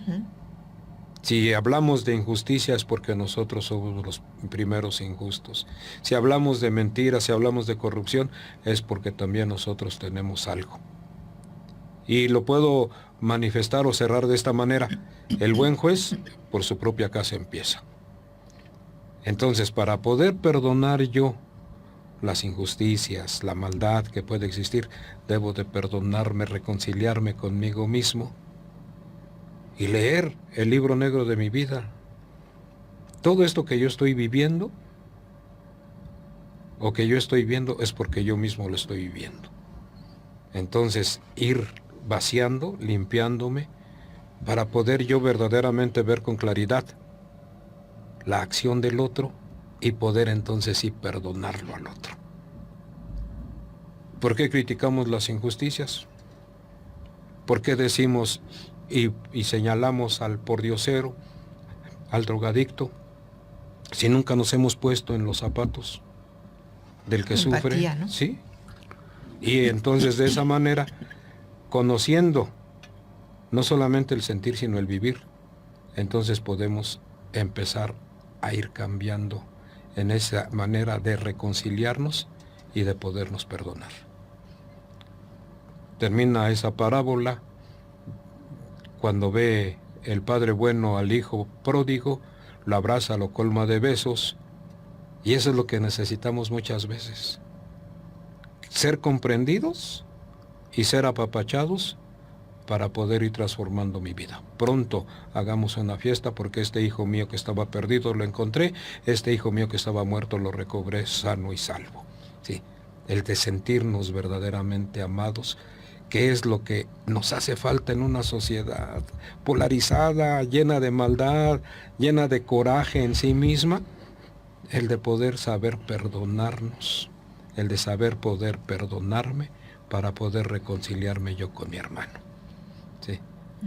Si hablamos de injusticia es porque nosotros somos los primeros injustos. Si hablamos de mentiras, si hablamos de corrupción, es porque también nosotros tenemos algo. Y lo puedo manifestar o cerrar de esta manera. El buen juez por su propia casa empieza. Entonces, para poder perdonar yo las injusticias, la maldad que puede existir, debo de perdonarme, reconciliarme conmigo mismo y leer el libro negro de mi vida. Todo esto que yo estoy viviendo o que yo estoy viendo es porque yo mismo lo estoy viviendo. Entonces, ir vaciando, limpiándome, para poder yo verdaderamente ver con claridad la acción del otro y poder entonces sí perdonarlo al otro. ¿Por qué criticamos las injusticias? ¿Por qué decimos y señalamos al pordiosero, al drogadicto, si nunca nos hemos puesto en los zapatos del que Empatía, sufre? ¿no? Sí. Y entonces de esa manera, conociendo no solamente el sentir, sino el vivir, entonces podemos empezar a ir cambiando en esa manera de reconciliarnos y de podernos perdonar. Termina esa parábola cuando ve el padre bueno al hijo pródigo, lo abraza, lo colma de besos, y eso es lo que necesitamos muchas veces. Ser comprendidos y ser apapachados para poder ir transformando mi vida. Pronto hagamos una fiesta porque este hijo mío que estaba perdido lo encontré, este hijo mío que estaba muerto lo recobré sano y salvo. Sí, el de sentirnos verdaderamente amados, que es lo que nos hace falta en una sociedad polarizada, llena de maldad, llena de coraje en sí misma, el de poder saber perdonarnos, el de saber poder perdonarme para poder reconciliarme yo con mi hermano. Sí.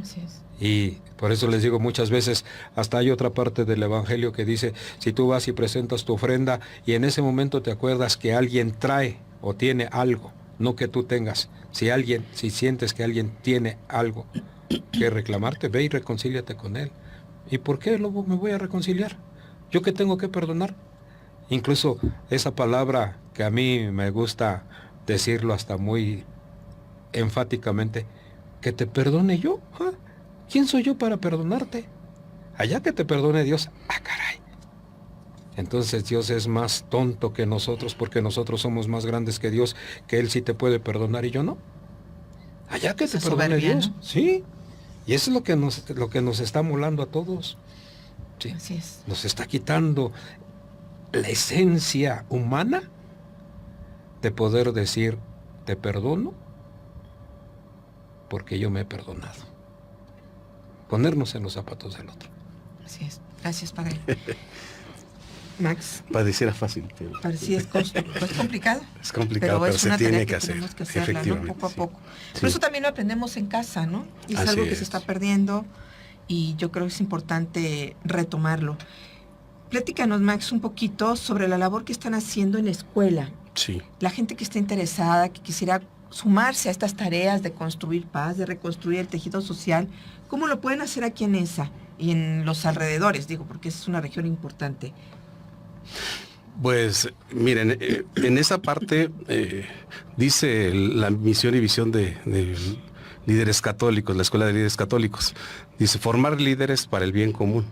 Así es. Y por eso les digo muchas veces, hasta hay otra parte del Evangelio que dice, si tú vas y presentas tu ofrenda y en ese momento te acuerdas que alguien trae o tiene algo, no que tú tengas, si sientes que alguien tiene algo que reclamarte, ve y reconcíliate con él. ¿Y por qué luego me voy a reconciliar? ¿Yo qué tengo que perdonar? Incluso esa palabra que a mí me gusta decirlo hasta muy enfáticamente, que te perdone yo. ¿Ah? ¿Quién soy yo para perdonarte? Allá que te perdone Dios. ¡Ah, caray! Entonces Dios es más tonto que nosotros porque nosotros somos más grandes que Dios, que Él sí te puede perdonar y yo no. Allá que te perdone soberbia, Dios. ¿no? Sí. Y eso es lo que nos está molando a todos. Sí. Así es. Nos está quitando la esencia humana de poder decir, te perdono porque yo me he perdonado. Ponernos en los zapatos del otro. Así es. Gracias, padre. Max, Pareciera fácil, pero es complicado. es complicado, pero es se una tiene tarea que hacer. tenemos que hacerla, ¿no? Efectivamente, Poco a sí. poco. Sí. Por eso también lo aprendemos en casa, ¿no? Y es Así algo que es. se está perdiendo y yo creo que es importante retomarlo. Platícanos, Max, un poquito sobre la labor que están haciendo en la escuela. Sí. La gente que está interesada, que quisiera sumarse a estas tareas de construir paz, de reconstruir el tejido social, ¿cómo lo pueden hacer aquí en ESA y en los alrededores? Digo, porque es una región importante. Pues miren, en esa parte dice la misión y visión de líderes católicos, la Escuela de Líderes Católicos, dice formar líderes para el bien común,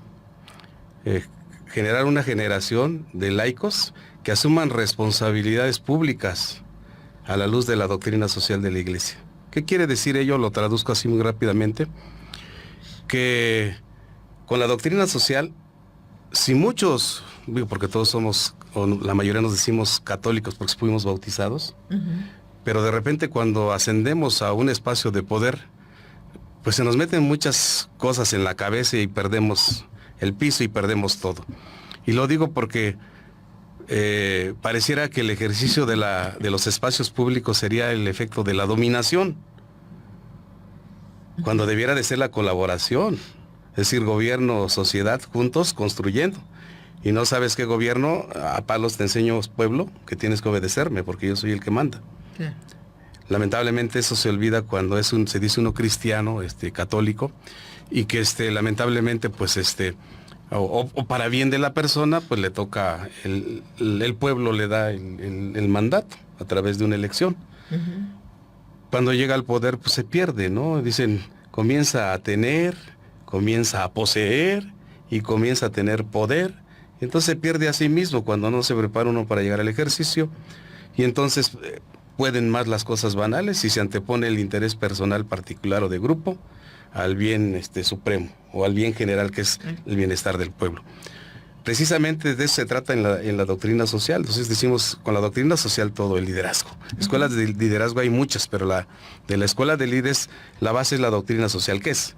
generar una generación de laicos que asuman responsabilidades públicas a la luz de la doctrina social de la Iglesia. ¿Qué quiere decir ello? Lo traduzco así muy rápidamente, que con la doctrina social, si muchos, porque todos somos, o la mayoría nos decimos católicos porque fuimos bautizados, pero de repente cuando ascendemos a un espacio de poder, pues se nos meten muchas cosas en la cabeza y perdemos el piso y perdemos todo. Y lo digo porque pareciera que el ejercicio de los espacios públicos sería el efecto de la dominación, cuando debiera de ser la colaboración, es decir, gobierno, sociedad, juntos construyendo. Y no sabes qué gobierno, a palos te enseño, pueblo, que tienes que obedecerme porque yo soy el que manda. Claro. Lamentablemente eso se olvida cuando se dice uno cristiano, católico, y que lamentablemente pues o para bien de la persona, pues le toca, el pueblo le da el mandato a través de una elección. Cuando llega al poder, pues se pierde, ¿no? Dicen, comienza a tener, comienza a poseer y comienza a tener poder. Entonces se pierde a sí mismo cuando no se prepara uno para llegar al ejercicio. Y entonces pueden más las cosas banales y se antepone el interés personal particular o de grupo al bien supremo o al bien general, que es el bienestar del pueblo. precisamente de eso se trata en la doctrina social. Entonces decimos, con la doctrina social todo, el liderazgo. Escuelas de liderazgo hay muchas, pero de la escuela de líderes, la base es la doctrina social, ¿qué es?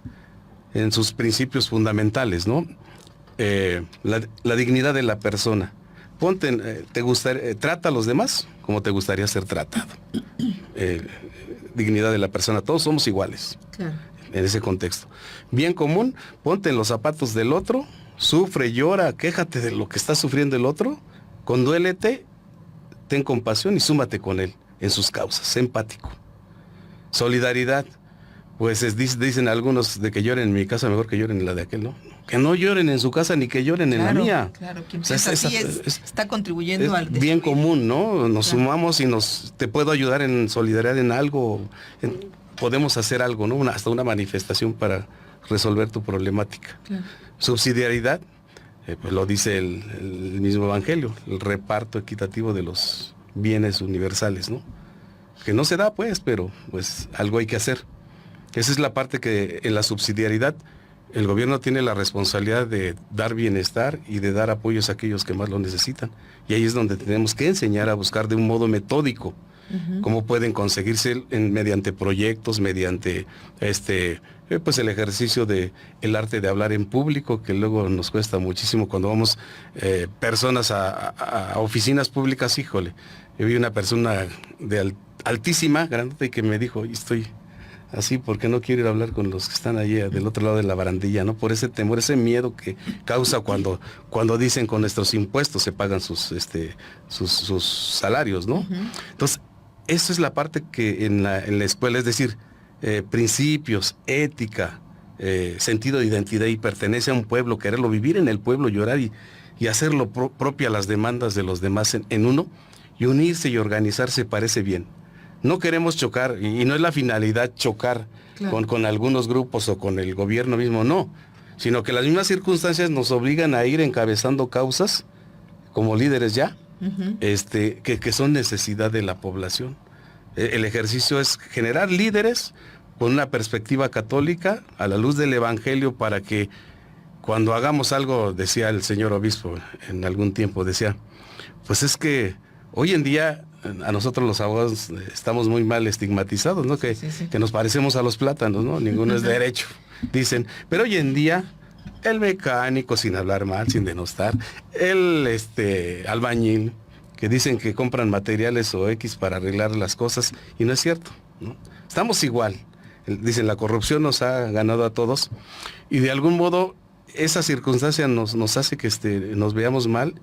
En sus principios fundamentales, ¿no? La dignidad de la persona. Trata a los demás como te gustaría ser tratado. Dignidad de la persona, todos somos iguales. Claro. En ese contexto. Bien común, ponte en los zapatos del otro, sufre, llora, quéjate de lo que está sufriendo el otro, conduélete, ten compasión y súmate con él en sus causas, sé empático. Solidaridad, pues dicen algunos de que lloren en mi casa, mejor que lloren en la de aquel, ¿no? Que no lloren en su casa ni que lloren en la mía. Claro, quien piensa así está contribuyendo al destruir. Bien común, ¿no? Nos sumamos y te puedo ayudar en solidaridad en algo, podemos hacer algo, ¿no? Hasta una manifestación para resolver tu problemática. Claro. Subsidiariedad, pues lo dice el mismo Evangelio, el reparto equitativo de los bienes universales, ¿no? Que no se da, pues, pero pues algo hay que hacer. Esa es la parte que en la subsidiariedad el gobierno tiene la responsabilidad de dar bienestar y de dar apoyos a aquellos que más lo necesitan. Y ahí es donde tenemos que enseñar a buscar de un modo metódico cómo pueden conseguirse mediante proyectos, mediante pues el ejercicio de el arte de hablar en público, que luego nos cuesta muchísimo cuando vamos personas a oficinas públicas. Híjole, yo vi una persona de altísima, grandota, y que me dijo, y estoy así porque no quiero ir a hablar con los que están allí del otro lado de la barandilla, ¿no? Por ese temor, ese miedo que causa cuando dicen con nuestros impuestos se pagan sus salarios, ¿no? Entonces, eso es la parte que en la escuela, es decir, principios, ética, sentido de identidad y pertenencia a un pueblo, quererlo, vivir en el pueblo, llorar y hacerlo propia las demandas de los demás en uno, y unirse y organizarse parece bien. No queremos chocar, y no es la finalidad chocar con algunos grupos o con el gobierno mismo, no, sino que las mismas circunstancias nos obligan a ir encabezando causas como líderes ya, que son necesidad de la población. El ejercicio es generar líderes con una perspectiva católica a la luz del Evangelio, para que cuando hagamos algo, decía el señor obispo en algún tiempo, decía, pues es que hoy en día a nosotros los abogados estamos muy mal estigmatizados, ¿no? Que nos parecemos a los plátanos, ¿no? Ninguno es derecho, dicen. Pero hoy en día, el mecánico, sin hablar mal, sin denostar, el albañil, que dicen que compran materiales o X para arreglar las cosas, y no es cierto, ¿no? Estamos igual. Dicen, la corrupción nos ha ganado a todos, y de algún modo esa circunstancia nos hace que nos veamos mal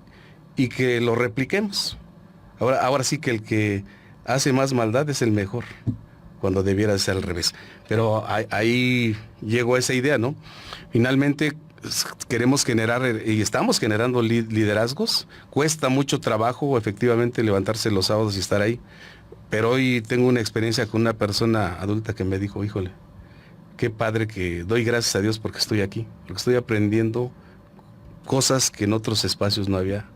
y que lo repliquemos. Ahora sí que el que hace más maldad es el mejor, cuando debiera ser al revés. Pero ahí llegó a esa idea, ¿no? Finalmente queremos generar y estamos generando liderazgos. Cuesta mucho trabajo efectivamente levantarse los sábados y estar ahí. Pero hoy tengo una experiencia con una persona adulta que me dijo, híjole, qué padre, que doy gracias a Dios porque estoy aquí, porque estoy aprendiendo cosas que en otros espacios no había.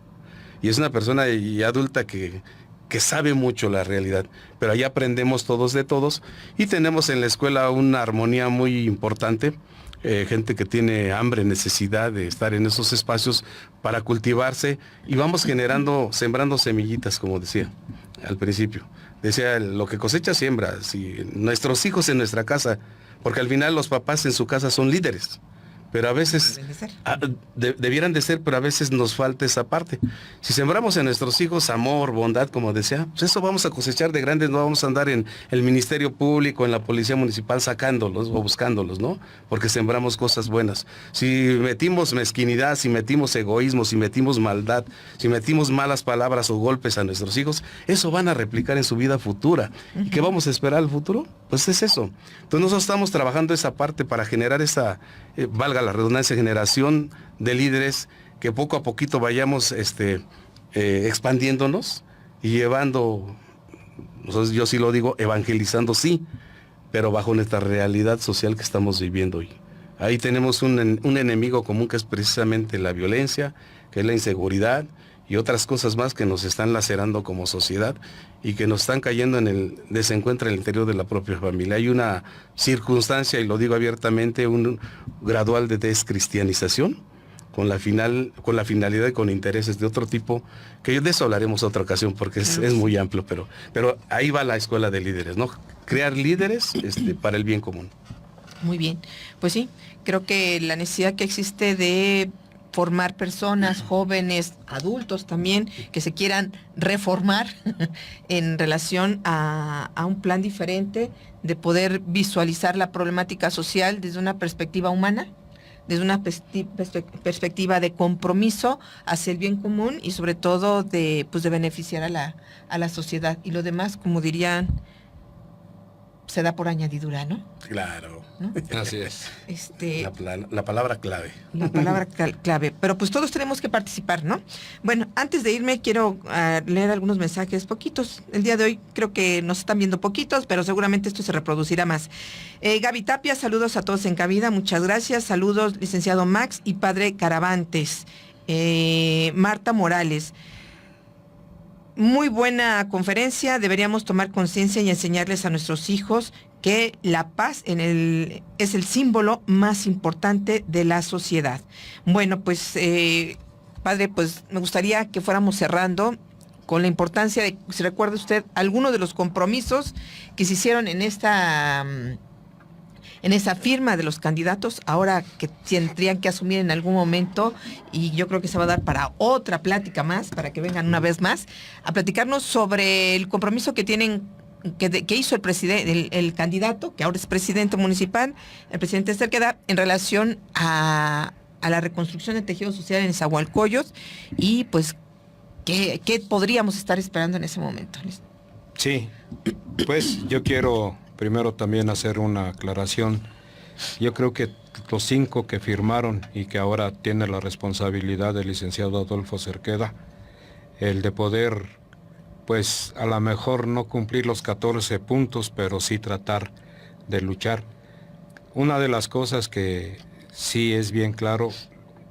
Y es una persona adulta que sabe mucho la realidad, pero ahí aprendemos todos de todos, y tenemos en la escuela una armonía muy importante, gente que tiene hambre, necesidad de estar en esos espacios para cultivarse, y vamos sembrando semillitas, como decía al principio. Decía, lo que cosecha siembra, si nuestros hijos en nuestra casa, porque al final los papás en su casa son líderes. Pero a veces debieran de ser, pero a veces nos falta esa parte. Si sembramos en nuestros hijos amor, bondad, como decía, pues eso vamos a cosechar de grandes. No vamos a andar en el Ministerio Público, en la Policía Municipal sacándolos o buscándolos, ¿no? Porque sembramos cosas buenas. Si metimos mezquinidad, si metimos egoísmo, si metimos maldad, si metimos malas palabras o golpes a nuestros hijos, eso van a replicar en su vida futura. ¿Y qué vamos a esperar al futuro? Pues es eso. Entonces nosotros estamos trabajando esa parte para generar esa, valga la redundancia, generación de líderes, que poco a poquito vayamos expandiéndonos y llevando, yo sí lo digo, evangelizando, sí, pero bajo nuestra realidad social que estamos viviendo hoy. Ahí tenemos un enemigo común, que es precisamente la violencia, que es la inseguridad y otras cosas más que nos están lacerando como sociedad y que nos están cayendo en el desencuentro en el interior de la propia familia. Hay una circunstancia, y lo digo abiertamente, un gradual de descristianización con la finalidad y con intereses de otro tipo, que de eso hablaremos otra ocasión porque es muy amplio, pero ahí va la escuela de líderes, ¿no? Crear líderes para el bien común. Muy bien, pues sí, creo que la necesidad que existe de formar personas, jóvenes, adultos también, que se quieran reformar en relación a un plan diferente, de poder visualizar la problemática social desde una perspectiva humana, desde una perspectiva de compromiso hacia el bien común y sobre todo de beneficiar a la sociedad. Y lo demás, como dirían, se da por añadidura, ¿no? Claro. ¿No? Así es. La palabra clave. La palabra clave. Pero pues todos tenemos que participar, ¿no? Bueno, antes de irme quiero leer algunos mensajes, poquitos. El día de hoy creo que nos están viendo poquitos, pero seguramente esto se reproducirá más. Gaby Tapia, saludos a todos en cabida, muchas gracias. Saludos, licenciado Max y padre Caravantes. Marta Morales. Muy buena conferencia, deberíamos tomar conciencia y enseñarles a nuestros hijos que la paz es el símbolo más importante de la sociedad. Bueno, pues, padre, pues me gustaría que fuéramos cerrando con la importancia de, si recuerda usted, algunos de los compromisos que se hicieron en esa firma de los candidatos, ahora que tendrían que asumir en algún momento, y yo creo que se va a dar para otra plática más, para que vengan una vez más, a platicarnos sobre el compromiso que tienen, que hizo el candidato, que ahora es presidente municipal, el presidente Cerqueda, en relación a la reconstrucción del tejido social en Nezahualcóyotl, y pues, ¿qué podríamos estar esperando en ese momento? Sí, pues yo quiero primero también hacer una aclaración. Yo creo que los 5 que firmaron y que ahora tiene la responsabilidad del licenciado Adolfo Cerqueda, el de poder, pues a lo mejor no cumplir los 14 puntos, pero sí tratar de luchar. Una de las cosas que sí es bien claro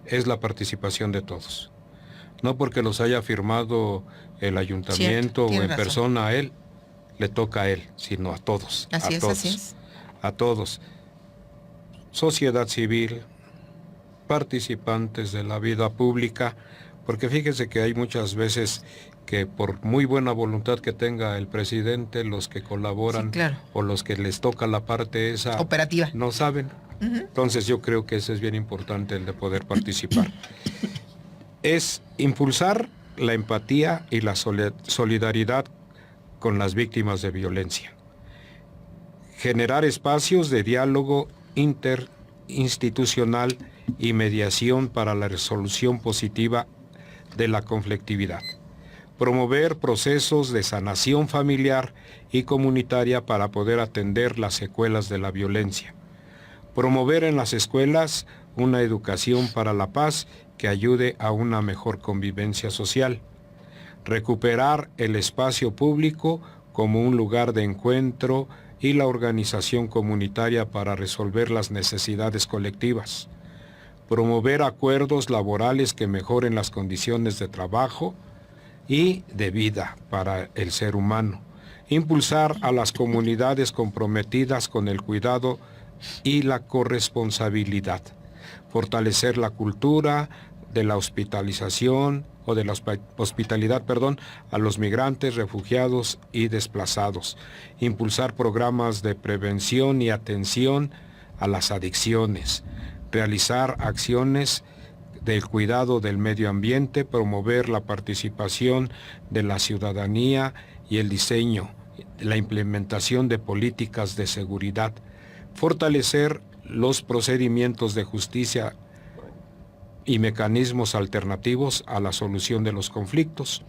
es la participación de todos. No porque los haya firmado el ayuntamiento o en persona a él, le toca a él, sino a todos. Así es. A todos. Sociedad civil, participantes de la vida pública, porque fíjese que hay muchas veces que por muy buena voluntad que tenga el presidente, los que colaboran, sí, claro, o los que les toca la parte esa operativa, no saben. Entonces yo creo que eso es bien importante, el de poder participar. Es impulsar la empatía y la solidaridad con las víctimas de violencia. Generar espacios de diálogo interinstitucional y mediación para la resolución positiva de la conflictividad. Promover procesos de sanación familiar y comunitaria para poder atender las secuelas de la violencia. Promover en las escuelas una educación para la paz que ayude a una mejor convivencia social. Recuperar el espacio público como un lugar de encuentro y la organización comunitaria para resolver las necesidades colectivas. Promover acuerdos laborales que mejoren las condiciones de trabajo y de vida para el ser humano. Impulsar a las comunidades comprometidas con el cuidado y la corresponsabilidad. Fortalecer la cultura de la hospitalización o de la hospitalidad, a los migrantes, refugiados y desplazados. Impulsar programas de prevención y atención a las adicciones. Realizar acciones del cuidado del medio ambiente, promover la participación de la ciudadanía y el diseño, la implementación de políticas de seguridad. Fortalecer los procedimientos de justicia y mecanismos alternativos a la solución de los conflictos.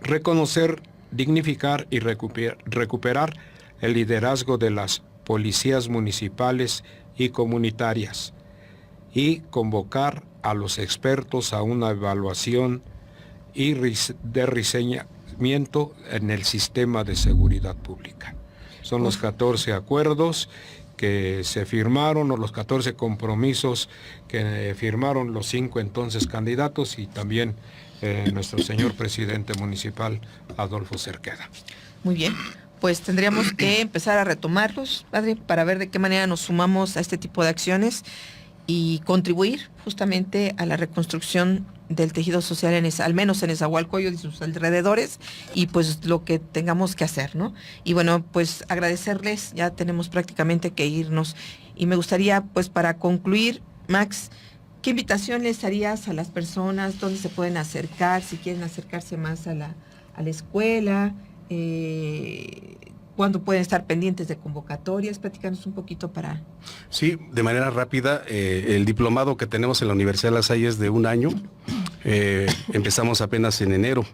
Reconocer, dignificar y recuperar el liderazgo de las policías municipales y comunitarias y convocar a los expertos a una evaluación y de diseñamiento en el sistema de seguridad pública. Son los 14 acuerdos que se firmaron, o los 14 compromisos que firmaron los 5 entonces candidatos y también nuestro señor presidente municipal, Adolfo Cerqueda. Muy bien, pues tendríamos que empezar a retomarlos, padre, para ver de qué manera nos sumamos a este tipo de acciones y contribuir justamente a la reconstrucción del tejido social al menos en Nezahualcóyotl y sus alrededores, y pues lo que tengamos que hacer, ¿no? Y bueno, pues agradecerles, ya tenemos prácticamente que irnos, y me gustaría, pues para concluir, Max, ¿qué invitación les harías a las personas? ¿Dónde se pueden acercar? Si quieren acercarse más a la escuela, ¿cuándo pueden estar pendientes de convocatorias? Platícanos un poquito para... Sí, de manera rápida, el diplomado que tenemos en la Universidad de La Salle es de 1 año. Empezamos apenas en enero.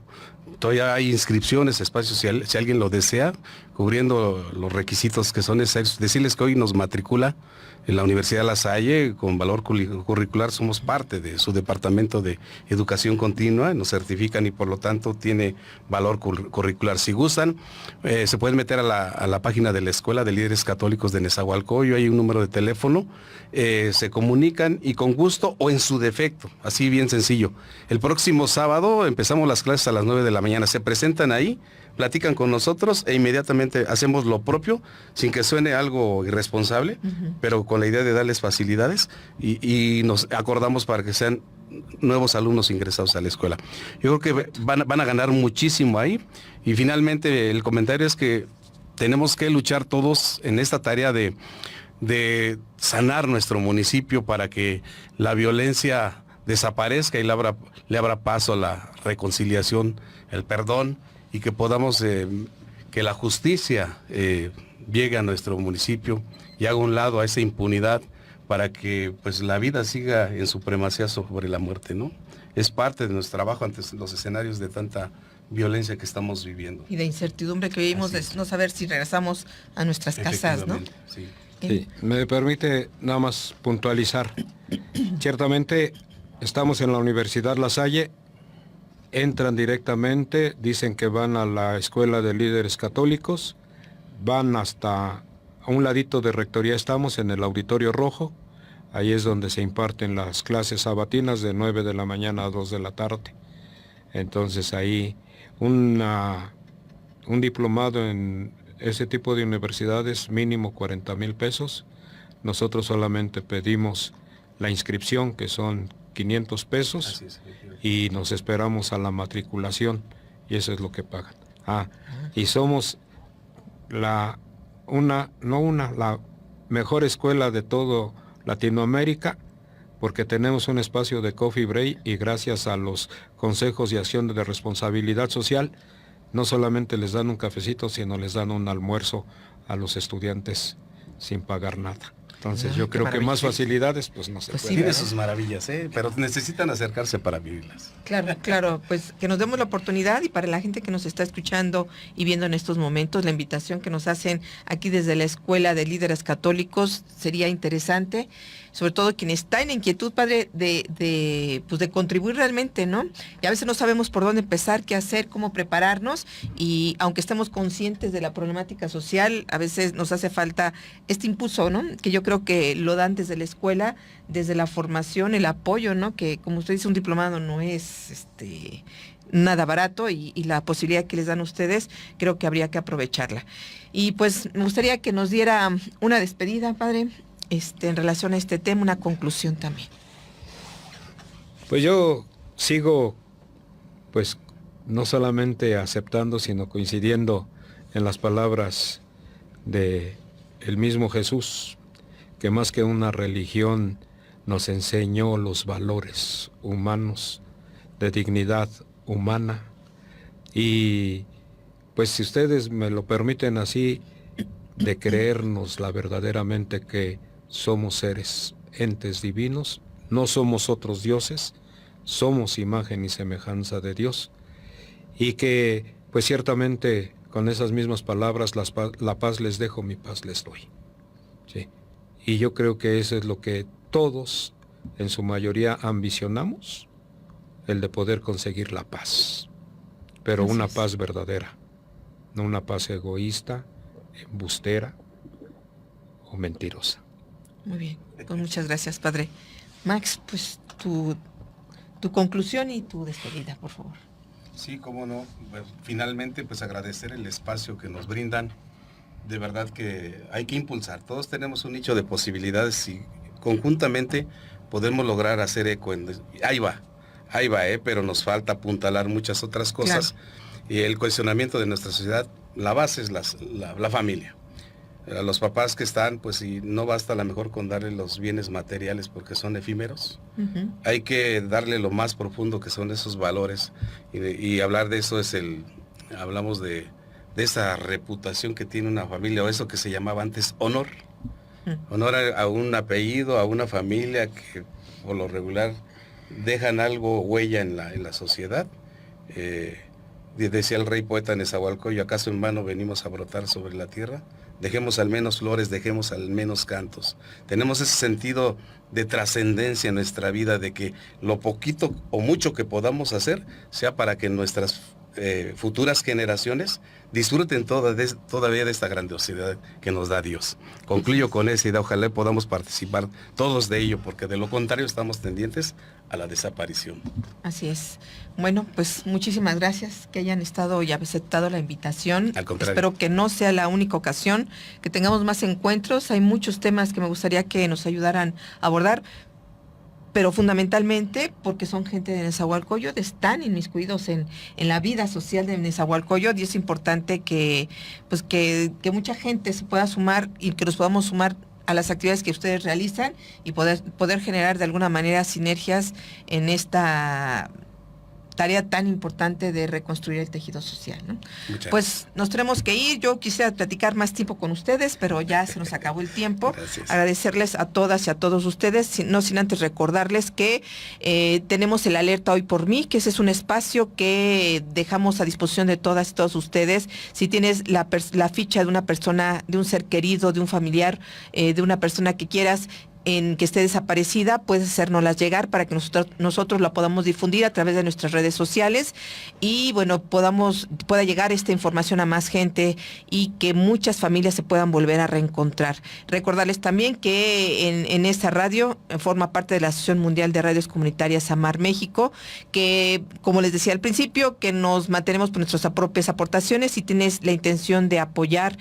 Todavía hay inscripciones, espacios, si alguien lo desea, cubriendo los requisitos que son necesarios. Decirles que hoy nos matricula en la Universidad de La Salle con valor curricular, somos parte de su departamento de educación continua, nos certifican y por lo tanto tiene valor curricular. Si gustan, se pueden meter a la página de la Escuela de Líderes Católicos de Nezahualcóyotl, hay un número de teléfono, se comunican y con gusto o en su defecto, así bien sencillo. El próximo sábado empezamos las clases a las 9 de la mañana, se presentan ahí, platican con nosotros e inmediatamente hacemos lo propio, sin que suene algo irresponsable, pero con la idea de darles facilidades y nos acordamos para que sean nuevos alumnos ingresados a la escuela. Yo creo que van a ganar muchísimo ahí, y finalmente el comentario es que tenemos que luchar todos en esta tarea de sanar nuestro municipio para que la violencia desaparezca y le abra paso a la reconciliación, el perdón, y que podamos, que la justicia llegue a nuestro municipio y haga un lado a esa impunidad para que pues la vida siga en supremacía sobre la muerte, ¿no? Es parte de nuestro trabajo ante los escenarios de tanta violencia que estamos viviendo. Y de incertidumbre que vivimos, de no saber si regresamos a nuestras casas, ¿no? Sí. Sí, me permite nada más puntualizar. Ciertamente estamos en la Universidad La Salle, entran directamente, dicen que van a la Escuela de Líderes Católicos, van hasta a un ladito de Rectoría, estamos en el Auditorio Rojo, ahí es donde se imparten las clases sabatinas de 9 de la mañana a 2 de la tarde. Entonces ahí un diplomado en ese tipo de universidades mínimo 40,000 pesos. Nosotros solamente pedimos la inscripción, que son 500 pesos, y nos esperamos a la matriculación, y eso es lo que pagan. Y somos la mejor escuela de todo Latinoamérica, porque tenemos un espacio de coffee break, y gracias a los consejos y acciones de responsabilidad social, no solamente les dan un cafecito, sino les dan un almuerzo a los estudiantes sin pagar nada. Entonces yo creo que más facilidades pues no se puede. Tiene sus maravillas, pero necesitan acercarse para vivirlas. Claro, pues que nos demos la oportunidad, y para la gente que nos está escuchando y viendo en estos momentos, la invitación que nos hacen aquí desde la Escuela de Líderes Católicos sería interesante, sobre todo quien está en inquietud, padre, de contribuir realmente, ¿no? Y a veces no sabemos por dónde empezar, qué hacer, cómo prepararnos, y aunque estemos conscientes de la problemática social, a veces nos hace falta este impulso, ¿no? Que yo creo que lo dan desde la escuela, desde la formación, el apoyo, ¿no? Que como usted dice, un diplomado no es nada barato, y la posibilidad que les dan ustedes, creo que habría que aprovecharla. Y pues me gustaría que nos diera una despedida, padre, en relación a este tema, una conclusión también. Pues yo sigo, pues, no solamente aceptando, sino coincidiendo en las palabras de el mismo Jesús, que más que una religión nos enseñó los valores humanos, de dignidad humana. Y pues si ustedes me lo permiten así, de creernos verdaderamente que somos seres, entes divinos, no somos otros dioses, somos imagen y semejanza de Dios, y que pues ciertamente con esas mismas palabras, la paz les dejo, mi paz les doy. ¿Sí? Y yo creo que eso es lo que todos en su mayoría ambicionamos, el de poder conseguir la paz, pero una paz verdadera, no una paz egoísta, embustera o mentirosa. Muy bien, pues muchas gracias, padre. Max, pues tu conclusión y tu despedida, por favor. Sí, cómo no. Pues, finalmente, pues agradecer el espacio que nos brindan. De verdad que hay que impulsar. Todos tenemos un nicho de posibilidades y conjuntamente podemos lograr hacer eco. Ahí va, pero nos falta apuntalar muchas otras cosas. Claro. Y el cohesionamiento de nuestra sociedad, la base es la familia. A los papás que están, pues si no basta a lo mejor con darle los bienes materiales porque son efímeros, hay que darle lo más profundo que son esos valores. Y hablar de eso hablamos de esa reputación que tiene una familia, o eso que se llamaba antes honor. Honor a un apellido, a una familia que por lo regular dejan algo, huella en la sociedad. Decía el rey poeta Nezahualcóyotl, ¿acaso en vano venimos a brotar sobre la tierra? Dejemos al menos flores, dejemos al menos cantos. Tenemos ese sentido de trascendencia en nuestra vida, de que lo poquito o mucho que podamos hacer sea para que nuestras futuras generaciones disfruten todavía de esta grandiosidad que nos da Dios. Concluyo con esa idea, ojalá podamos participar todos de ello, porque de lo contrario estamos tendientes a la desaparición. Así es. Bueno, pues muchísimas gracias que hayan estado y aceptado la invitación. Al contrario. Espero que no sea la única ocasión, que tengamos más encuentros. Hay muchos temas que me gustaría que nos ayudaran a abordar, pero fundamentalmente porque son gente de Nezahualcóyotl, están inmiscuidos en la vida social de Nezahualcóyotl, y es importante que mucha gente se pueda sumar y que nos podamos sumar a las actividades que ustedes realizan y poder generar de alguna manera sinergias en esta tarea tan importante de reconstruir el tejido social, ¿no? Pues nos tenemos que ir. Yo quisiera platicar más tiempo con ustedes, pero ya se nos acabó el tiempo. Gracias. Agradecerles a todas y a todos ustedes, no sin antes recordarles que tenemos el Alerta Hoy por Mí, que ese es un espacio que dejamos a disposición de todas y todos ustedes. Si tienes la ficha de una persona, de un ser querido, de un familiar, de una persona que quieras en que esté desaparecida, puedes hacérnoslas llegar para que nosotros la podamos difundir a través de nuestras redes sociales y bueno, pueda llegar esta información a más gente y que muchas familias se puedan volver a reencontrar. Recordarles también que en esta radio forma parte de la Asociación Mundial de Radios Comunitarias AMAR México, que como les decía al principio, que nos mantenemos por nuestras propias aportaciones. Si tienes la intención de apoyar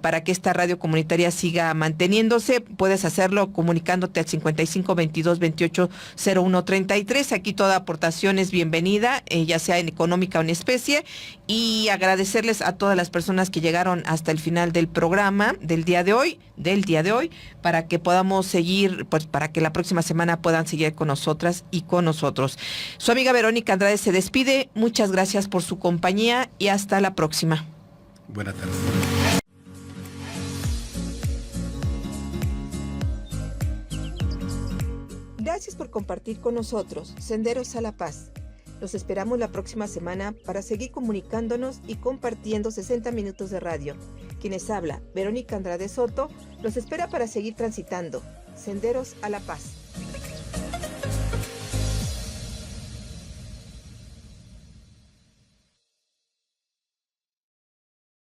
para que esta radio comunitaria siga manteniéndose, puedes hacerlo comunicándote al 55 22 28 01 33. Aquí toda aportación es bienvenida, ya sea en económica o en especie, y agradecerles a todas las personas que llegaron hasta el final del programa del día de hoy, para que podamos seguir, pues para que la próxima semana puedan seguir con nosotras y con nosotros. Su amiga Verónica Andrade se despide. Muchas gracias por su compañía y hasta la próxima. Buenas tardes. Gracias por compartir con nosotros Senderos a la Paz. Los esperamos la próxima semana para seguir comunicándonos y compartiendo 60 minutos de radio. Quienes habla, Verónica Andrade Soto, los espera para seguir transitando Senderos a la Paz.